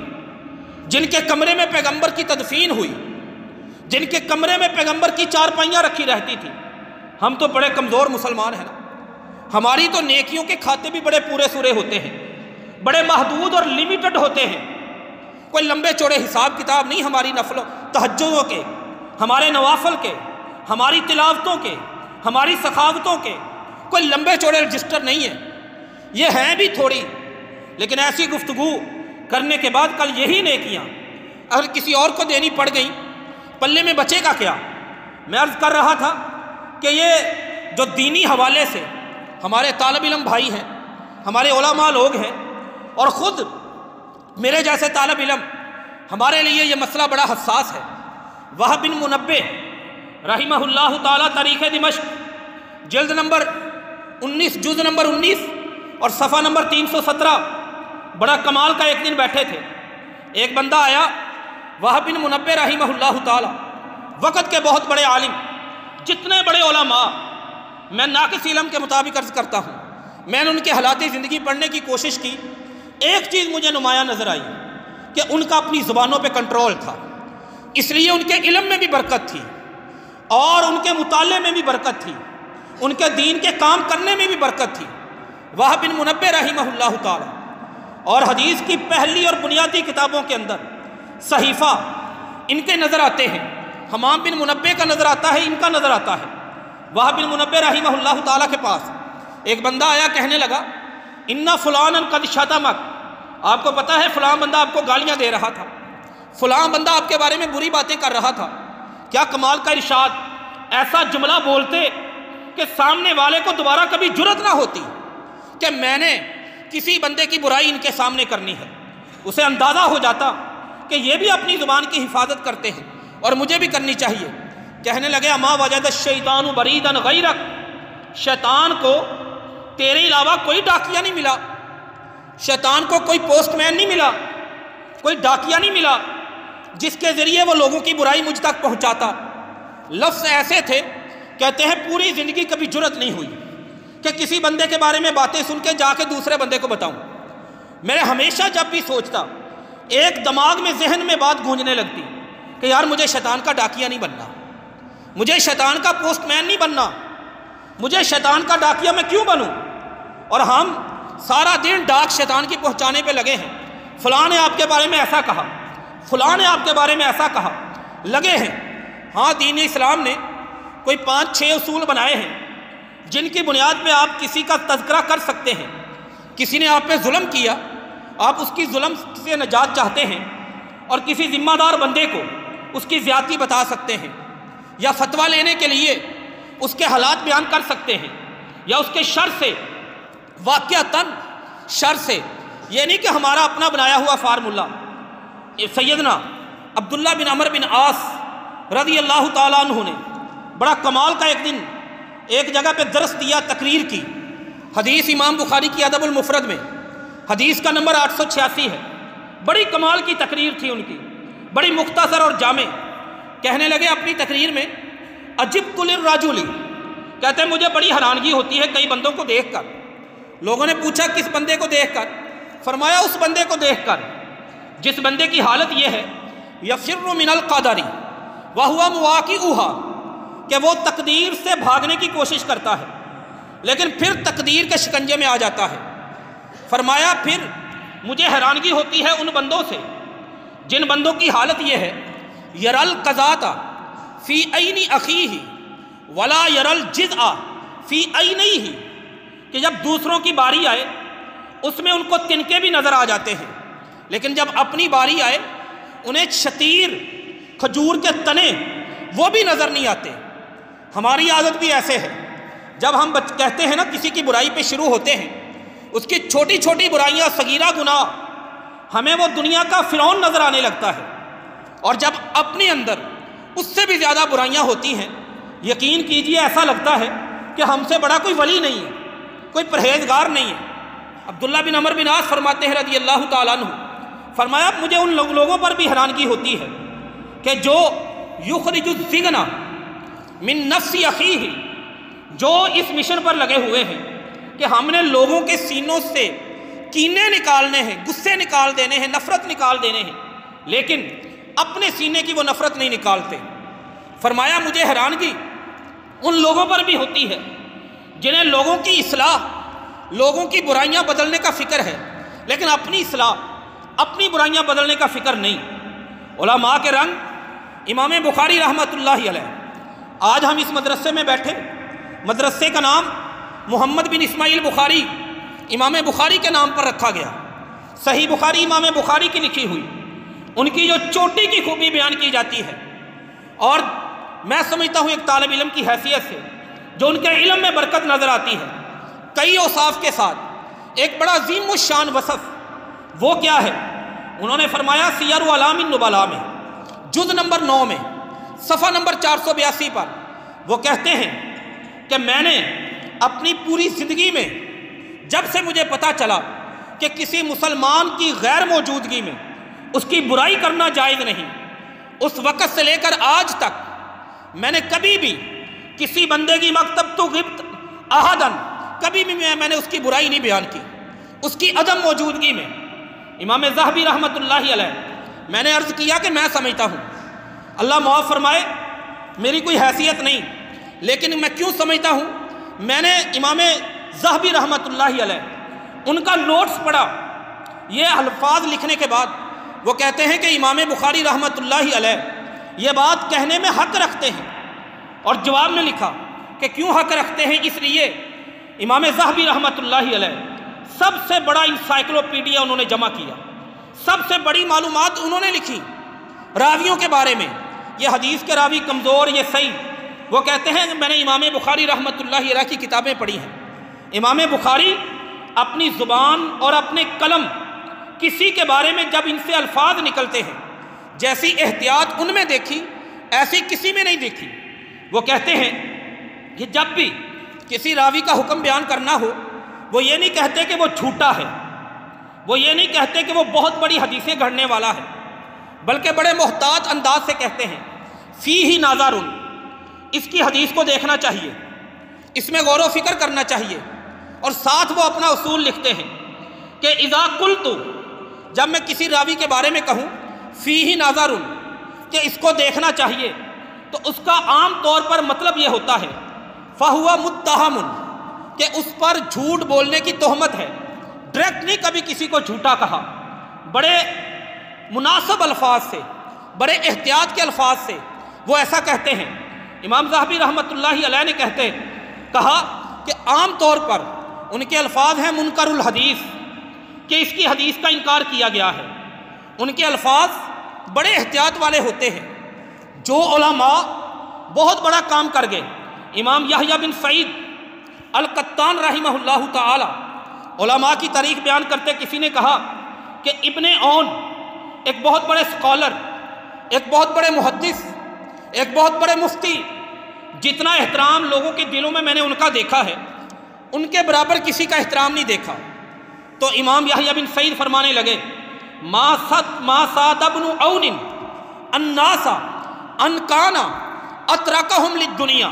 جن کے کمرے میں پیغمبر کی تدفین ہوئی، جن کے کمرے میں پیغمبر کی 4 پائیاں رکھی رہتی تھی۔ ہم تو بڑے کمزور مسلمان ہیں نا، ہماری تو نیکیوں کے کھاتے بھی بڑے پورے سورے ہوتے ہیں، بڑے محدود اور لیمیٹڈ ہوتے ہیں، کوئی لمبے چوڑے حساب کتاب نہیں ہماری نفلوں تہجدوں کے، ہمارے نوافل کے، ہماری تلاوتوں کے، ہماری سخاوتوں کے، کوئی لمبے چوڑے رجسٹر نہیں ہے، یہ ہیں بھی تھوڑی، لیکن ایسی گفتگو کرنے کے بعد کل یہی نیکیاں اگر کسی اور کو دینی پڑ گئی، پلے میں بچے گا کیا؟ میں عرض کر رہا تھا کہ یہ جو دینی حوالے سے ہمارے طالب علم بھائی ہیں، ہمارے علماء لوگ ہیں، اور خود میرے جیسے طالب علم، ہمارے لیے یہ مسئلہ بڑا حساس ہے۔ وہب بن منبہ رحمہ اللہ تعالیٰ تاریخ دمشق جلد نمبر 19 جز نمبر 19 اور صفحہ نمبر 317، بڑا کمال کا ایک دن بیٹھے تھے، ایک بندہ آیا وہب بن منبہ رحمہ اللہ تعالی وقت کے بہت بڑے عالم، جتنے بڑے علماء، میں ناقص علم کے مطابق عرض کرتا ہوں، میں نے ان کے حالات زندگی پڑھنے کی کوشش کی، ایک چیز مجھے نمایاں نظر آئی کہ ان کا اپنی زبانوں پہ کنٹرول تھا، اس لیے ان کے علم میں بھی برکت تھی اور ان کے مطالعے میں بھی برکت تھی، ان کے دین کے کام کرنے میں بھی برکت تھی۔ وہب بن منبہ رحمہ اللہ تعالی، اور حدیث کی پہلی اور بنیادی کتابوں کے اندر صحیفہ ان کے نظر آتے ہیں، حمام بن منبہ کا نظر آتا ہے، ان کا نظر آتا ہے۔ وہب بن منبہ رحمہ اللہ تعالیٰ کے پاس ایک بندہ آیا، کہنے لگا اِنَّ فُلَانًا قَدْ شَتَمَكَ، آپ کو پتہ ہے فلاں بندہ آپ کو گالیاں دے رہا تھا، فلاں بندہ آپ کے بارے میں بری باتیں کر رہا تھا۔ کیا کمال کا ارشاد، ایسا جملہ بولتے کہ سامنے والے کو دوبارہ کبھی جرأت نہ ہوتی کہ میں نے کسی بندے کی برائی ان کے سامنے کرنی ہے، اسے اندازہ ہو جاتا کہ یہ بھی اپنی زبان کی حفاظت کرتے ہیں اور مجھے بھی کرنی چاہیے۔ کہنے لگے اما وجد الشیطان بریدا غیرک، شیطان کو تیرے علاوہ کوئی ڈاکیا نہیں ملا، شیطان کو کوئی پوسٹ مین نہیں ملا، کوئی ڈاکیا نہیں ملا جس کے ذریعے وہ لوگوں کی برائی مجھ تک پہنچاتا۔ لفظ ایسے تھے، کہتے ہیں پوری زندگی کبھی جرأت نہیں ہوئی کہ کسی بندے کے بارے میں باتیں سن کے جا کے دوسرے بندے کو بتاؤں۔ میں ہمیشہ جب بھی سوچتا، ایک دماغ میں ذہن میں بات گونجنے لگتی کہ یار مجھے شیطان کا ڈاکیا نہیں بننا، مجھے شیطان کا پوسٹ مین نہیں بننا، مجھے شیطان کا ڈاکیا میں کیوں بنوں؟ اور ہم سارا دن ڈاک شیطان کی پہنچانے پہ لگے ہیں، فلاں نے آپ کے بارے میں ایسا کہا، فلاں نے آپ کے بارے میں ایسا کہا، لگے ہیں۔ ہاں، دین اسلام نے کوئی 5-6 اصول بنائے ہیں جن کی بنیاد پہ آپ کسی کا تذکرہ کر سکتے ہیں۔ کسی نے آپ پہ ظلم کیا، آپ اس کی ظلم سے نجات چاہتے ہیں اور کسی ذمہ دار بندے کو اس کی زیادتی بتا سکتے ہیں، یا فتویٰ لینے کے لیے اس کے حالات بیان کر سکتے ہیں، یا اس کے شر سے، واقعتاً شر سے، یہ نہیں کہ ہمارا اپنا بنایا ہوا فارمولہ۔ سیدنا عبداللہ بن عمر بن عاص رضی اللہ تعالیٰ عنہ نے بڑا کمال کا ایک دن ایک جگہ پہ درس دیا، تقریر کی۔ حدیث امام بخاری کی ادب المفرد میں حدیث کا نمبر 886 ہے۔ بڑی کمال کی تقریر تھی ان کی، بڑی مختصر اور جامع۔ کہنے لگے اپنی تقریر میں عجبت للرجل، کہتے ہیں مجھے بڑی حیرانگی ہوتی ہے کئی بندوں کو دیکھ کر۔ لوگوں نے پوچھا کس بندے کو دیکھ کر؟ فرمایا اس بندے کو دیکھ کر جس بندے کی حالت یہ ہے یفر من القدر وہو مواقعها، کہ وہ تقدیر سے بھاگنے کی کوشش کرتا ہے لیکن پھر تقدیر کے شکنجے میں آ جاتا ہے۔ فرمایا پھر مجھے حیرانگی ہوتی ہے ان بندوں سے جن بندوں کی حالت یہ ہے یری القضاۃ فی عین اخیہ ولا یری الجزء فی عینیہ، کہ جب دوسروں کی باری آئے اس میں ان کو تنکے بھی نظر آ جاتے ہیں، لیکن جب اپنی باری آئے انہیں شتیر، کھجور کے تنے وہ بھی نظر نہیں آتے۔ ہماری عادت بھی ایسے ہے، جب ہم کہتے ہیں نا کسی کی برائی پہ شروع ہوتے ہیں، اس کی چھوٹی چھوٹی برائیاں، صغیرہ گناہ، ہمیں وہ دنیا کا فرعون نظر آنے لگتا ہے، اور جب اپنے اندر اس سے بھی زیادہ برائیاں ہوتی ہیں، یقین کیجئے ایسا لگتا ہے کہ ہم سے بڑا کوئی ولی نہیں ہے، کوئی پرہیزگار نہیں ہے۔ عبداللہ بن عمر بن عاص فرماتے ہیں رضی اللہ تعالیٰ عنہ، فرمایا مجھے ان لوگوں پر بھی حیرانگی ہوتی ہے کہ جو یخرج الزغن من نفس اخیہ، جو اس مشن پر لگے ہوئے ہیں کہ ہم نے لوگوں کے سینوں سے کینے نکالنے ہیں، غصے نکال دینے ہیں، نفرت نکال دینے ہیں، لیکن اپنے سینے کی وہ نفرت نہیں نکالتے۔ فرمایا مجھے حیرانگی ان لوگوں پر بھی ہوتی ہے جنہیں لوگوں کی اصلاح، لوگوں کی برائیاں بدلنے کا فکر ہے، لیکن اپنی اصلاح، اپنی برائیاں بدلنے کا فکر نہیں۔ علماء کے رنگ امام بخاری رحمۃ اللہ علیہ، آج ہم اس مدرسے میں بیٹھے، مدرسے کا نام محمد بن اسماعیل بخاری امام بخاری کے نام پر رکھا گیا۔ صحیح بخاری امام بخاری کی لکھی ہوئی، ان کی جو چوٹی کی خوبی بیان کی جاتی ہے، اور میں سمجھتا ہوں ایک طالب علم کی حیثیت سے جو ان کے علم میں برکت نظر آتی ہے، کئی اوصاف کے ساتھ ایک بڑا عظیم الشان وصف، وہ کیا ہے؟ انہوں نے فرمایا سیر اعلام النبلاء میں جز نمبر 9 میں صفحہ نمبر 482 پر وہ کہتے ہیں کہ میں نے اپنی پوری زندگی میں جب سے مجھے پتا چلا کہ کسی مسلمان کی غیر موجودگی میں اس کی برائی کرنا جائز نہیں، اس وقت سے لے کر آج تک میں نے کبھی بھی کسی بندے کی مکتب تو غبت احدن، کبھی بھی میں نے اس کی برائی نہیں بیان کی اس کی عدم موجودگی میں۔ امام ذہبی رحمۃ اللہ علیہ، میں نے عرض کیا کہ میں سمجھتا ہوں، اللہ معاف فرمائے میری کوئی حیثیت نہیں، لیکن میں کیوں سمجھتا ہوں، میں نے امام ذہبی رحمۃ اللہ علیہ ان کا نوٹس پڑھا، یہ الفاظ لکھنے کے بعد وہ کہتے ہیں کہ امام بخاری رحمۃ اللہ علیہ یہ بات کہنے میں حق رکھتے ہیں، اور جواب میں لکھا کہ کیوں حق رکھتے ہیں، اس لیے امام ذہبی رحمۃ اللہ علیہ سب سے بڑا انسائکلوپیڈیا انہوں نے جمع کیا، سب سے بڑی معلومات انہوں نے لکھی راویوں کے بارے میں، یہ حدیث کے راوی کمزور، یہ صحیح۔ وہ کہتے ہیں کہ میں نے امام بخاری رحمۃ اللہ علیہ کی کتابیں پڑھی ہیں، امام بخاری اپنی زبان اور اپنے قلم کسی کے بارے میں جب ان سے الفاظ نکلتے ہیں، جیسی احتیاط ان میں دیکھی ایسی کسی میں نہیں دیکھی۔ وہ کہتے ہیں کہ جب بھی کسی راوی کا حکم بیان کرنا ہو، وہ یہ نہیں کہتے کہ وہ جھوٹا ہے، وہ یہ نہیں کہتے کہ وہ بہت بڑی حدیثیں گھڑنے والا ہے، بلکہ بڑے محتاط انداز سے کہتے ہیں فیہ ناظر، اس کی حدیث کو دیکھنا چاہیے، اس میں غور و فکر کرنا چاہیے، اور ساتھ وہ اپنا اصول لکھتے ہیں کہ اذا قلت، جب میں کسی راوی کے بارے میں کہوں فیہ ناظر کہ اس کو دیکھنا چاہیے، تو اس کا عام طور پر مطلب یہ ہوتا ہے فہو متہم، کہ اس پر جھوٹ بولنے کی تہمت ہے، ڈائریکٹ نہیں کبھی کسی کو جھوٹا کہا، بڑے مناسب الفاظ سے، بڑے احتیاط کے الفاظ سے وہ ایسا کہتے ہیں۔ امام ذہبی رحمۃ اللہ علیہ نے کہا کہ عام طور پر ان کے الفاظ ہیں منکر الحدیث، کہ اس کی حدیث کا انکار کیا گیا ہے، ان کے الفاظ بڑے احتیاط والے ہوتے ہیں۔ جو علماء بہت بڑا کام کر گئے، امام یحییٰ بن سعید القطان رحمہ اللہ تعالی علماء کی تاریخ بیان کرتے کسی نے کہا کہ ابن عون ایک بہت بڑے اسکالر، ایک بہت بڑے محدث، ایک بہت بڑے مفتی، جتنا احترام لوگوں کے دلوں میں نے ان کا دیکھا ہے، ان کے برابر کسی کا احترام نہیں دیکھا۔ تو امام یحییٰ بن سعید فرمانے لگے ما ساد ابن عون الناس ان کان اترکہم للدنیا،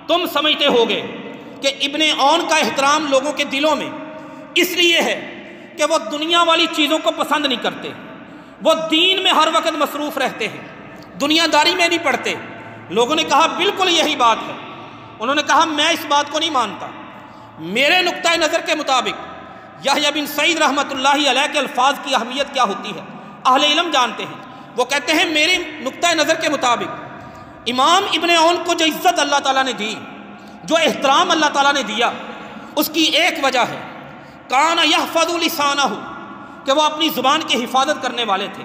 تم سمجھتے ہوگے کہ ابن عون کا احترام لوگوں کے دلوں میں اس لیے ہے کہ وہ دنیا والی چیزوں کو پسند نہیں کرتے، وہ دین میں ہر وقت مصروف رہتے ہیں، دنیا داری میں نہیں پڑتے۔ لوگوں نے کہا بالکل یہی بات ہے، انہوں نے کہا میں اس بات کو نہیں مانتا، میرے نقطۂ نظر کے مطابق یحییٰ بن سعید رحمۃ اللہ علیہ کے الفاظ کی اہمیت کیا ہوتی ہے اہل علم جانتے ہیں۔ وہ کہتے ہیں میرے نقطۂ نظر کے مطابق امام ابن عون کو جو عزت اللہ تعالیٰ نے دی، جو احترام اللہ تعالیٰ نے دیا، اس کی ایک وجہ ہے کان یحفظ لسانہ، کہ وہ اپنی زبان کی حفاظت کرنے والے تھے۔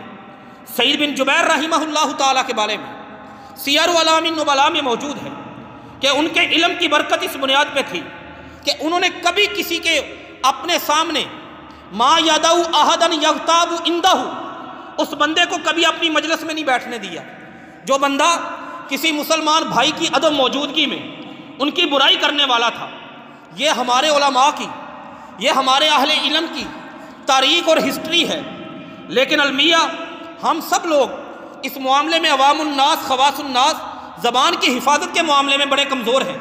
سعید بن جبیر رحمہ اللہ تعالیٰ کے بارے میں سیر اعلام النبلاء میں موجود ہے کہ ان کے علم کی برکت اس بنیاد پہ تھی کہ انہوں نے کبھی کسی کے اپنے سامنے ما یدعو احدا یغتاب عندہ، اس بندے کو کبھی اپنی مجلس میں نہیں بیٹھنے دیا۔ جو بندہ کسی مسلمان بھائی کی عدم موجودگی میں ان کی برائی کرنے والا تھا، یہ ہمارے علماء کی، یہ ہمارے اہل علم کی تاریخ اور ہسٹری ہے۔ لیکن المیہ ہم سب لوگ اس معاملے میں عوام الناس، خواص الناس، زبان کی حفاظت کے معاملے میں بڑے کمزور ہیں۔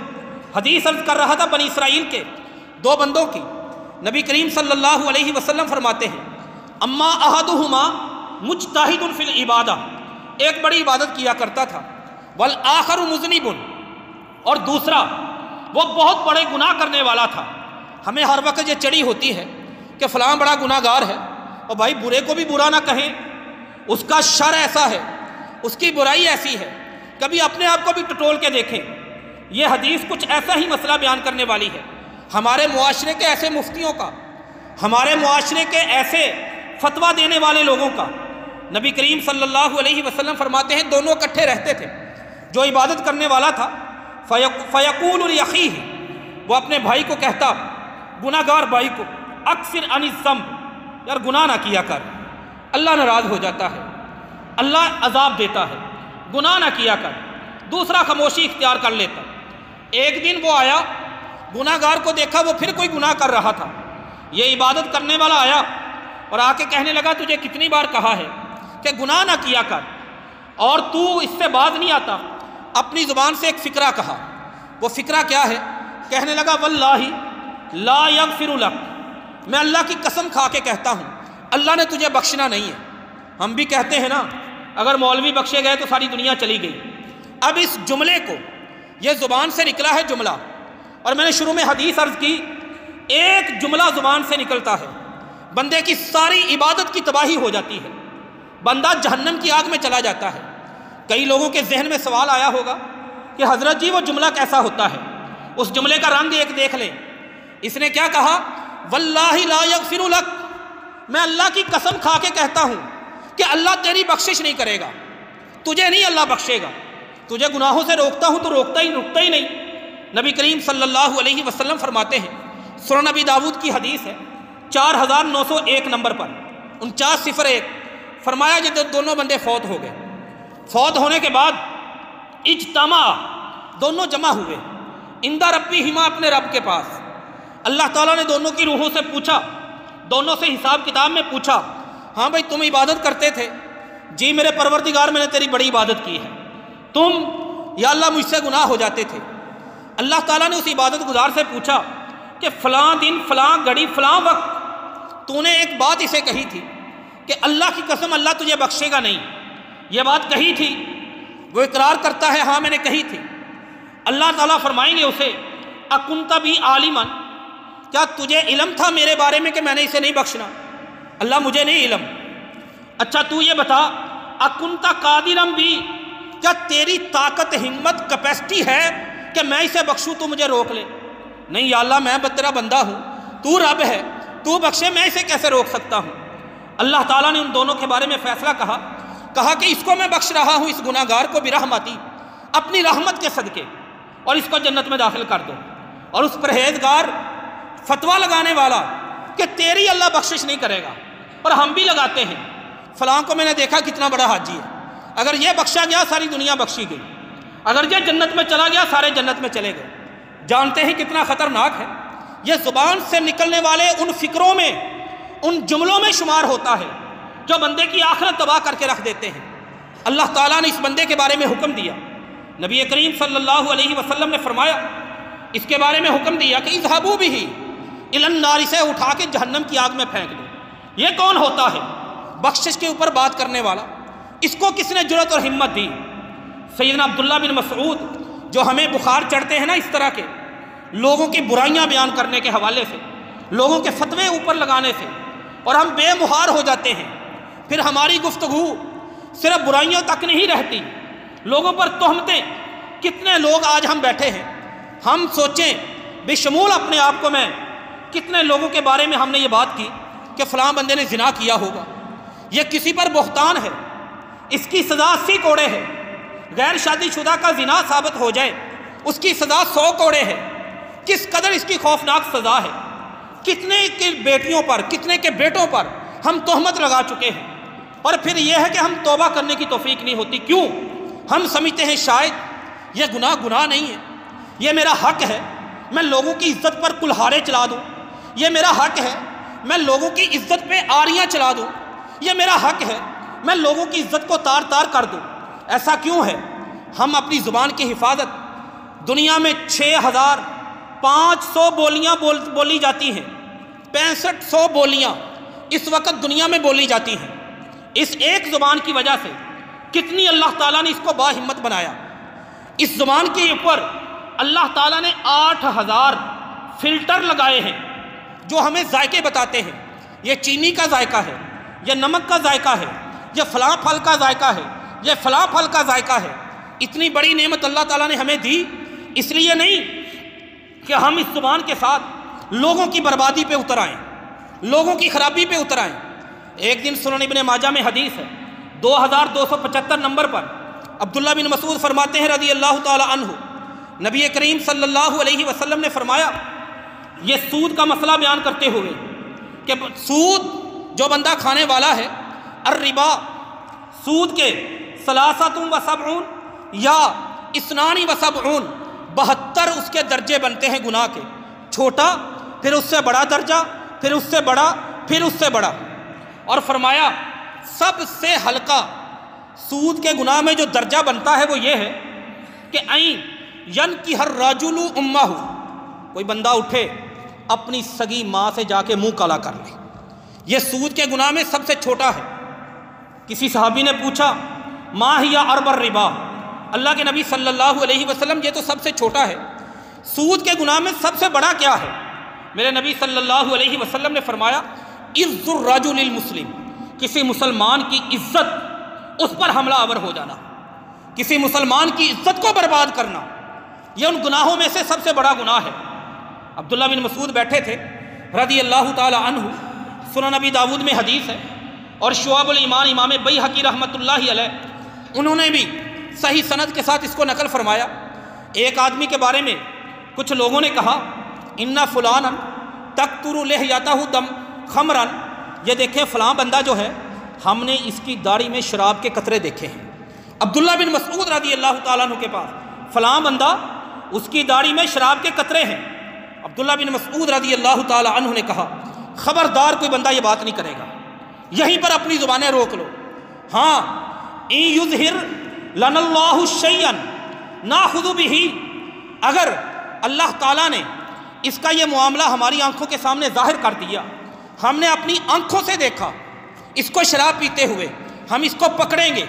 حدیث عرض کر رہا تھا بنی اسرائیل کے دو بندوں کی، نبی کریم صلی اللہ علیہ وسلم فرماتے ہیں اما احدہما مجتہد فی العبادہ، ایک بڑی عبادت کیا کرتا تھا، والآخر مذنب، اور دوسرا وہ بہت بڑے گناہ کرنے والا تھا۔ ہمیں ہر وقت یہ چڑی ہوتی ہے کہ فلاں بڑا گناہ گار ہے، اور بھائی برے کو بھی برا نہ کہیں، اس کا شر ایسا ہے، اس کی برائی ایسی ہے، کبھی اپنے آپ کو بھی ٹٹول کے دیکھیں۔ یہ حدیث کچھ ایسا ہی مسئلہ بیان کرنے والی ہے۔ ہمارے معاشرے کے ایسے مفتیوں کا، ہمارے معاشرے کے ایسے فتویٰ دینے والے لوگوں کا، نبی کریم صلی اللہ علیہ وسلم فرماتے ہیں دونوں اکٹھے رہتے تھے۔ جو عبادت کرنے والا تھا فیقول لأخیہ، وہ اپنے بھائی کو کہتا، گناہ گار بھائی کو، اکثر عن الذنب، یار گناہ نہ کیا کر، اللہ ناراض ہو جاتا ہے، اللہ عذاب دیتا ہے، گناہ نہ کیا کر۔ دوسرا خاموشی اختیار کر لیتا۔ ایک دن وہ آیا، گناہ گار کو دیکھا وہ پھر کوئی گناہ کر رہا تھا، یہ عبادت کرنے والا آیا اور آ کے کہنے لگا تجھے کتنی بار کہا ہے کہ گناہ نہ کیا کر، اور تو اس سے باز نہیں آتا۔ اپنی زبان سے ایک فقرہ کہا، وہ فقرہ کیا ہے؟ کہنے لگا واللہ لا یغفر لک، میں اللہ کی قسم کھا کے کہتا ہوں اللہ نے تجھے بخشنا نہیں ہے۔ ہم بھی کہتے ہیں نا اگر مولوی بخشے گئے تو ساری دنیا چلی گئی۔ اب اس جملے کو، یہ زبان سے نکلا ہے جملہ، اور میں نے شروع میں حدیث عرض کی، ایک جملہ زبان سے نکلتا ہے بندے کی ساری عبادت کی تباہی ہو جاتی ہے، بندہ جہنم کی آگ میں چلا جاتا ہے۔ کئی لوگوں کے ذہن میں سوال آیا ہوگا کہ حضرت جی وہ جملہ کیسا ہوتا ہے؟ اس جملے کا رنگ ایک دیکھ لیں۔ اس نے کیا کہا؟ واللہ لا یغفر لک، میں اللہ کی قسم کھا کے کہتا ہوں کہ اللہ تیری بخشش نہیں کرے گا، تجھے نہیں اللہ بخشے گا، تجھے گناہوں سے روکتا ہوں تو رکتا ہی نہیں۔ نبی کریم صلی اللہ علیہ وسلم فرماتے ہیں، سنن نبی داؤد کی حدیث ہے 4901 نمبر پر 4901، فرمایا جب دونوں بندے فوت ہو گئے، فوت ہونے کے بعد اجتماع، دونوں جمع ہوئے، عند ربہما، اپنے رب کے پاس۔ اللہ تعالیٰ نے دونوں کی روحوں سے پوچھا، دونوں سے حساب کتاب میں پوچھا، ہاں بھائی تم عبادت کرتے تھے؟ جی میرے پروردگار میں نے تیری بڑی عبادت کی ہے۔ تم؟ یا اللہ مجھ سے گناہ ہو جاتے تھے۔ اللہ تعالیٰ نے اس عبادت گزار سے پوچھا کہ فلاں دن، فلاں گھڑی، فلاں وقت تو نے ایک بات اسے کہی تھی کہ اللہ کی قسم اللہ تجھے بخشے گا نہیں، یہ بات کہی تھی؟ وہ اقرار کرتا ہے ہاں میں نے کہی تھی۔ اللہ تعالیٰ فرمائیں گے اسے اکنت بی عالما، کیا تجھے علم تھا میرے بارے میں کہ میں نے اسے نہیں بخشنا؟ اللہ مجھے نہیں علم۔ اچھا تو یہ بتا اکنت قادرا بی، کیا تیری طاقت، ہمت، کیپیسٹی ہے کہ میں اسے بخشوں تو مجھے روک لے؟ نہیں یا اللہ میں تیرا بندہ ہوں، تو رب ہے، تو بخشے، میں اسے کیسے روک سکتا ہوں؟ اللہ تعالیٰ نے ان دونوں کے بارے میں فیصلہ کہا کہ اس کو میں بخش رہا ہوں، اس گناہ گار کو برحمتی، اپنی رحمت کے صدقے، اور اس کو جنت میں داخل کر دو۔ اور اس پرہیزگار فتویٰ لگانے والا کہ تیری اللہ بخشش نہیں کرے گا، اور ہم بھی لگاتے ہیں، فلاں کو میں نے دیکھا کتنا بڑا حاجی ہے، اگر یہ بخشا گیا ساری دنیا بخشی گئی، اگر یہ جنت میں چلا گیا سارے جنت میں چلے گئے۔ جانتے ہیں کتنا خطرناک ہے؟ یہ زبان سے نکلنے والے ان فکروں میں، ان جملوں میں شمار ہوتا ہے جو بندے کی آخرت تباہ کر کے رکھ دیتے ہیں۔ اللہ تعالیٰ نے اس بندے کے بارے میں حکم دیا، نبی کریم صلی اللہ علیہ وسلم نے فرمایا، اس کے بارے میں حکم دیا کہ اذهبوا به الی النار، سے اٹھا کے جہنم کی آگ میں پھینک دو۔ یہ کون ہوتا ہے؟ بخشش کے اوپر بات کرنے والا۔ اس کو کس نے جرأت اور ہمت دی؟ سیدنا عبداللہ بن مسعود، جو ہمیں بخار چڑھتے ہیں نا اس طرح کے لوگوں کی برائیاں بیان کرنے کے حوالے سے، لوگوں کے فتوے اوپر لگانے سے، اور ہم بے مہار ہو جاتے ہیں، پھر ہماری گفتگو صرف برائیوں تک نہیں رہتی، لوگوں پر تہمتیں۔ کتنے لوگ آج ہم بیٹھے ہیں، ہم سوچیں بشمول اپنے آپ کو، میں کتنے لوگوں کے بارے میں ہم نے یہ بات کی کہ فلاں بندے نے زنا کیا ہوگا، یہ کسی پر بہتان ہے، اس کی سزا 80 کوڑے ہے، غیر شادی شدہ کا زنا ثابت ہو جائے اس کی سزا 100 کوڑے ہے۔ کس قدر اس کی خوفناک سزا ہے، کتنے کی بیٹیوں پر، کتنے کے بیٹوں پر ہم تہمت لگا چکے ہیں، اور پھر یہ ہے کہ ہم توبہ کرنے کی توفیق نہیں ہوتی۔ کیوں؟ ہم سمجھتے ہیں شاید یہ گناہ نہیں ہے، یہ میرا حق ہے میں لوگوں کی عزت پر کلہاڑے چلا دوں، یہ میرا حق ہے میں لوگوں کی عزت پہ آریاں چلا دوں، یہ میرا حق ہے میں لوگوں کی عزت کو تار تار کر دوں۔ ایسا کیوں ہے؟ ہم اپنی زبان کی حفاظت، دنیا میں 6500 بولیاں بولی جاتی ہیں، 6500 بولیاں اس وقت دنیا میں بولی جاتی ہیں۔ اس ایک زبان کی وجہ سے کتنی اللہ تعالیٰ نے اس کو باہمت بنایا۔ اس زبان کے اوپر اللہ تعالیٰ نے 8000 فلٹر لگائے ہیں جو ہمیں ذائقے بتاتے ہیں، یہ چینی کا ذائقہ ہے، یہ نمک کا ذائقہ ہے، یہ فلاں پھل کا ذائقہ ہے، یہ فلاں پھل کا ذائقہ ہے۔ اتنی بڑی نعمت اللہ تعالیٰ نے ہمیں دی، اس لیے نہیں کہ ہم اس زبان کے ساتھ لوگوں کی بربادی پہ اتر آئیں، لوگوں کی خرابی پہ اتر آئیں۔ ایک دن سنن ابن ماجہ میں حدیث ہے 2275 نمبر پر، عبداللہ بن مسعود فرماتے ہیں رضی اللہ تعالی عنہ، نبی کریم صلی اللہ علیہ وسلم نے فرمایا، یہ سود کا مسئلہ بیان کرتے ہوئے کہ سود جو بندہ کھانے والا ہے، الربا، سود کے 73 یا 72 72 اس کے درجے بنتے ہیں گناہ کے، چھوٹا، پھر اس سے بڑا درجہ، پھر اس سے بڑا، پھر اس سے بڑا، اور فرمایا سب سے ہلکا، سود کے گناہ میں جو درجہ بنتا ہے وہ یہ ہے کہ این ینکح الرجل امہ، کوئی بندہ اٹھے اپنی سگی ماں سے جا کے منہ کالا کر لے، یہ سود کے گناہ میں سب سے چھوٹا ہے۔ کسی صحابی نے پوچھا ما ہی ارب الربا، اللہ کے نبی صلی اللہ علیہ وسلم یہ تو سب سے چھوٹا ہے، سود کے گناہ میں سب سے بڑا کیا ہے؟ میرے نبی صلی اللہ علیہ وسلم نے فرمایا عز الرجل المسلم، کسی مسلمان کی عزت، اس پر حملہ آور ہو جانا، کسی مسلمان کی عزت کو برباد کرنا، یہ ان گناہوں میں سے سب سے بڑا گناہ ہے۔ عبداللہ بن مسعود بیٹھے تھے رضی اللہ تعالی عنہ، سنن نبی داود میں حدیث ہے، اور شعب الایمان امام بیہقی رحمۃ اللہ علیہ انہوں نے بھی صحیح سند کے ساتھ اس کو نقل فرمایا۔ ایک آدمی کے بارے میں کچھ لوگوں نے کہا ان فلانا تقطر لحیتہ دم خمرا، یہ دیکھیں فلاں بندہ جو ہے ہم نے اس کی داڑھی میں شراب کے قطرے دیکھے ہیں۔ عبداللہ بن مسعود رضی اللہ تعالیٰ عنہ کے پاس فلاں بندہ اس کی داڑھی میں شراب کے قطرے ہیں۔ عبداللہ بن مسعود رضی اللہ تعالیٰ عنہ نے کہا خبردار کوئی بندہ یہ بات نہیں کرے گا، یہیں پر اپنی زبانیں روک لو۔ ہاں ان یظہر لنا اللہ شیئا ناخذ بہ، اگر اللہ تعالیٰ نے اس کا یہ معاملہ ہماری آنکھوں کے سامنے ظاہر کر دیا، ہم نے اپنی آنکھوں سے دیکھا اس کو شراب پیتے ہوئے، ہم اس کو پکڑیں گے،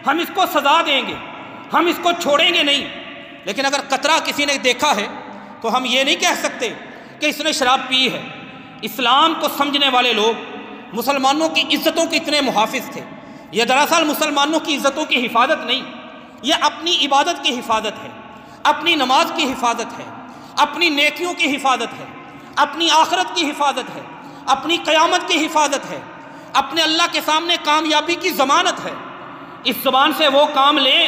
ہم اس کو سزا دیں گے، ہم اس کو چھوڑیں گے نہیں۔ لیکن اگر قطرہ کسی نے دیکھا ہے تو ہم یہ نہیں کہہ سکتے کہ اس نے شراب پی ہے۔ اسلام کو سمجھنے والے لوگ مسلمانوں کی عزتوں کے اتنے محافظ تھے۔ یہ دراصل مسلمانوں کی عزتوں کی حفاظت نہیں، یہ اپنی عبادت کی حفاظت ہے، اپنی نماز کی حفاظت ہے، اپنی نیکیوں کی حفاظت ہے، اپنی آخرت کی حفاظت ہے، اپنی قیامت کی حفاظت ہے، اپنے اللہ کے سامنے کامیابی کی ضمانت ہے۔ اس زبان سے وہ کام لیں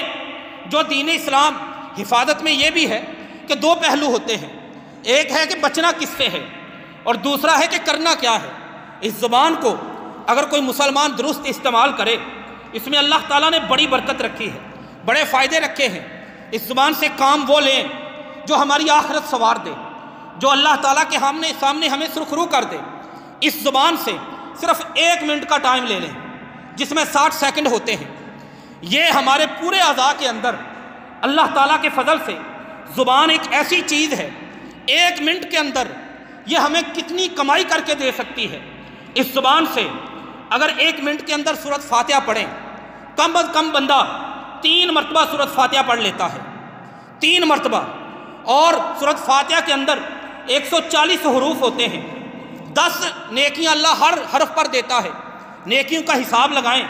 جو دین اسلام حفاظت میں یہ بھی ہے کہ دو پہلو ہوتے ہیں، ایک ہے کہ بچنا کس سے ہے اور دوسرا ہے کہ کرنا کیا ہے۔ اس زبان کو اگر کوئی مسلمان درست استعمال کرے، اس میں اللہ تعالیٰ نے بڑی برکت رکھی ہے، بڑے فائدے رکھے ہیں۔ اس زبان سے کام وہ لیں جو ہماری آخرت سنوار دے، جو اللہ تعالیٰ کے سامنے ہمیں سرخرو کر دے۔ اس زبان سے صرف 1 منٹ کا ٹائم لے لیں جس میں 60 سیکنڈ ہوتے ہیں، یہ ہمارے پورے اعضاء کے اندر اللہ تعالیٰ کے فضل سے زبان ایک ایسی چیز ہے، 1 منٹ کے اندر یہ ہمیں کتنی کمائی کر کے دے سکتی ہے۔ اس زبان سے اگر 1 منٹ کے اندر سورۃ فاتحہ پڑھیں، کم از کم بندہ 3 مرتبہ سورۃ فاتحہ پڑھ لیتا ہے، 3 مرتبہ، اور سورۃ فاتحہ کے اندر 140 حروف ہوتے ہیں، 10 نیکیاں اللہ ہر حرف پر دیتا ہے۔ نیکیوں کا حساب لگائیں،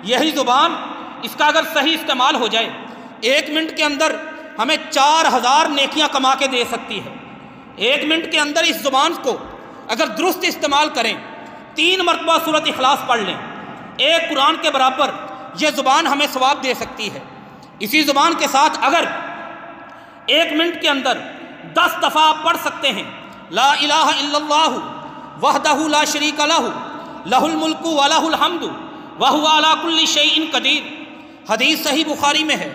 یہی زبان اس کا اگر صحیح استعمال ہو جائے 1 منٹ کے اندر ہمیں 4000 نیکیاں کما کے دے سکتی ہے۔ 1 منٹ کے اندر اس زبان کو اگر درست استعمال کریں، 3 مرتبہ سورۃ اخلاص پڑھ لیں، 1 قرآن کے برابر یہ زبان ہمیں ثواب دے سکتی ہے۔ اسی زبان کے ساتھ اگر 1 منٹ کے اندر 10 دفعہ آپ پڑھ سکتے ہیں لا الہ الا اللہ وحدہ لا شریک لہ لہ الملک ولہ الحمد وہو علی کل شیء قدیر، حدیث صحیح بخاری میں ہے،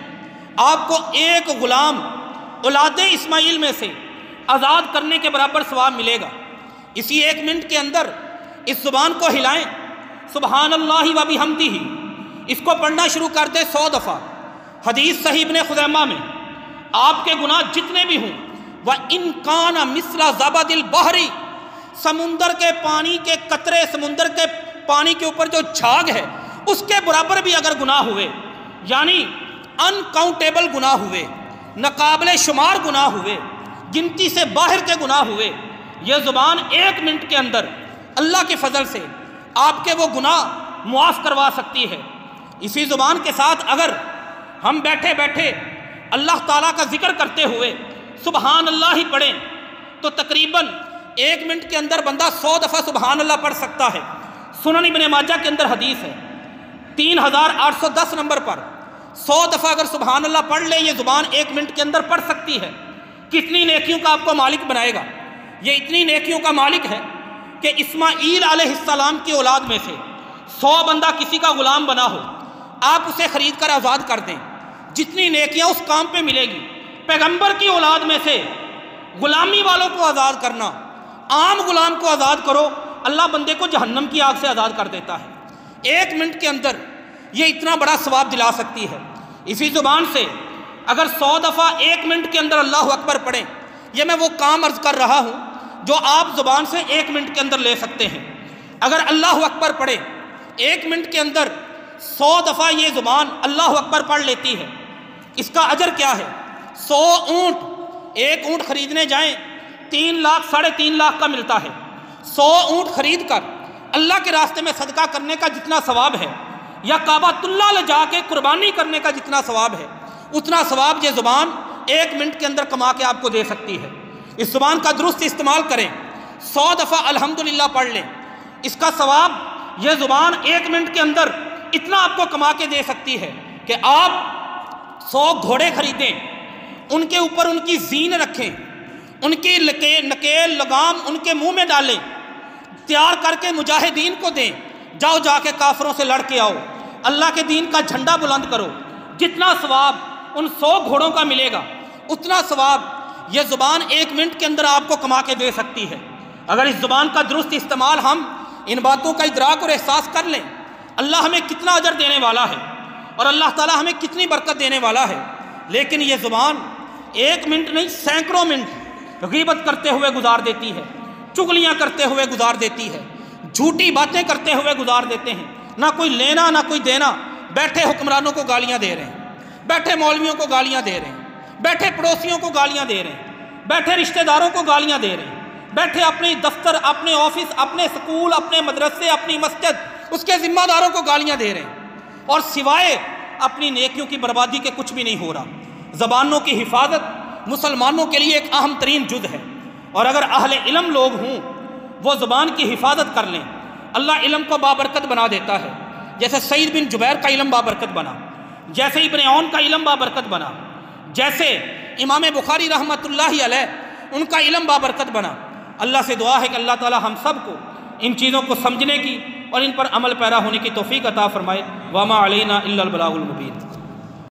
آپ کو ایک غلام اولاد اسماعیل میں سے آزاد کرنے کے برابر ثواب ملے گا۔ اسی 1 منٹ کے اندر اس زبان کو ہلائیں، سبحان اللہ و بحمدہ، اس کو پڑھنا شروع کر دیں 100 دفعہ۔ حدیث صحیح ابن خزیمہ میں آپ کے گناہ جتنے بھی ہوں وَإِن كَانَ مِثْلَ زَبَدِ الْبَحْرِ، سمندر کے پانی کے قطرے، سمندر کے پانی کے اوپر جو جھاگ ہے اس کے برابر بھی اگر گناہ ہوئے، یعنی انکاؤنٹیبل گناہ ہوئے، ناقابل شمار گناہ ہوئے، گنتی سے باہر کے گناہ ہوئے، یہ زبان 1 منٹ کے اندر اللہ کے فضل سے آپ کے وہ گناہ معاف کروا سکتی ہے۔ اسی زبان کے ساتھ اگر ہم بیٹھے بیٹھے اللہ تعالیٰ کا ذکر کرتے ہوئے سبحان اللہ ہی پڑھیں تو تقریباً 1 منٹ کے اندر بندہ 100 دفعہ سبحان اللہ پڑھ سکتا ہے۔ سنن ابن ماجہ کے اندر حدیث ہے 3810 نمبر پر 100 دفعہ اگر سبحان اللہ پڑھ لیں یہ زبان 1 منٹ کے اندر پڑھ سکتی ہے۔ کتنی نیکیوں کا آپ کو مالک بنائے گا؟ یہ اتنی نیکیوں کا مالک ہے کہ اسماعیل علیہ السلام کی اولاد میں سے 100 بندہ کسی کا غلام بنا ہو، آپ اسے خرید کر آزاد کر دیں، جتنی نیکیاں اس کام پہ ملے گی۔ پیغمبر کی اولاد میں سے غلامی والوں کو آزاد کرنا، عام غلام کو آزاد کرو، اللہ بندے کو جہنم کی آگ سے آزاد کر دیتا ہے۔ 1 منٹ کے اندر یہ اتنا بڑا ثواب دلا سکتی ہے۔ اسی زبان سے اگر 100 دفعہ 1 منٹ کے اندر اللہ اکبر پڑھیں، یہ میں وہ کام عرض کر رہا ہوں جو آپ زبان سے 1 منٹ کے اندر لے سکتے ہیں۔ اگر اللہ اکبر پڑھے 1 منٹ کے اندر 100 دفعہ یہ زبان اللہ اکبر پڑھ لیتی ہے، اس کا اجر کیا ہے؟ 100 اونٹ، 1 اونٹ خریدنے جائیں 3 لاکھ 3.5 لاکھ کا ملتا ہے۔ 100 اونٹ خرید کر اللہ کے راستے میں صدقہ کرنے کا جتنا ثواب ہے، یا کعبہ اللہ لے جا کے قربانی کرنے کا جتنا ثواب ہے، اتنا ثواب یہ زبان 1 منٹ کے اندر کما کے آپ کو دے سکتی ہے۔ اس زبان کا درست استعمال کریں، 100 دفعہ الحمدللہ پڑھ لیں، اس کا ثواب یہ زبان 1 منٹ کے اندر اتنا آپ کو کما کے دے سکتی ہے کہ آپ 100 گھوڑے خریدیں، ان کے اوپر ان کی زین رکھیں، ان کی نکیل لگام ان کے منہ میں ڈالیں، تیار کر کے مجاہدین کو دیں، جاؤ جا کے کافروں سے لڑ کے آؤ، اللہ کے دین کا جھنڈا بلند کرو۔ جتنا ثواب ان 100 گھوڑوں کا ملے گا، اتنا ثواب یہ زبان 1 منٹ کے اندر آپ کو کما کے دے سکتی ہے۔ اگر اس زبان کا درست استعمال، ہم ان باتوں کا ادراک اور احساس کر لیں، اللہ ہمیں کتنا اجر دینے والا ہے اور اللہ تعالیٰ ہمیں کتنی برکت دینے والا ہے۔ لیکن یہ زبان 1 منٹ نہیں، سینکڑوں منٹ غیبت کرتے ہوئے گزار دیتی ہے، چغلیاں کرتے ہوئے گزار دیتی ہے، جھوٹی باتیں کرتے ہوئے گزار دیتے ہیں، نہ کوئی لینا نہ کوئی دینا۔ بیٹھے حکمرانوں کو گالیاں دے رہے ہیں، بیٹھے مولویوں کو گالیاں دے رہے ہیں، بیٹھے پڑوسیوں کو گالیاں دے رہے ہیں، بیٹھے رشتہ داروں کو گالیاں دے رہے ہیں، بیٹھے اپنے دفتر، اپنے آفس، اپنے سکول، اپنے مدرسے، اپنی مسجد، اس کے ذمہ داروں کو گالیاں دے رہے ہیں، اور سوائے اپنی نیکیوں کی بربادی کے کچھ بھی نہیں ہو رہا۔ زبانوں کی حفاظت مسلمانوں کے لیے ایک اہم ترین جز ہے، اور اگر اہل علم لوگ ہوں وہ زبان کی حفاظت کر لیں، اللہ علم کو بابرکت بنا دیتا ہے۔ جیسے سعید بن جبیر کا علم بابرکت بنا، جیسے ابن عون کا علم بابرکت بنا، جیسے امام بخاری رحمۃ اللہ علیہ ان کا علم بابرکت بنا۔ اللہ سے دعا ہے کہ اللہ تعالی ہم سب کو ان چیزوں کو سمجھنے کی اور ان پر عمل پیرا ہونے کی توفیق عطا فرمائے۔ وما علینا الا البلاغ المبین۔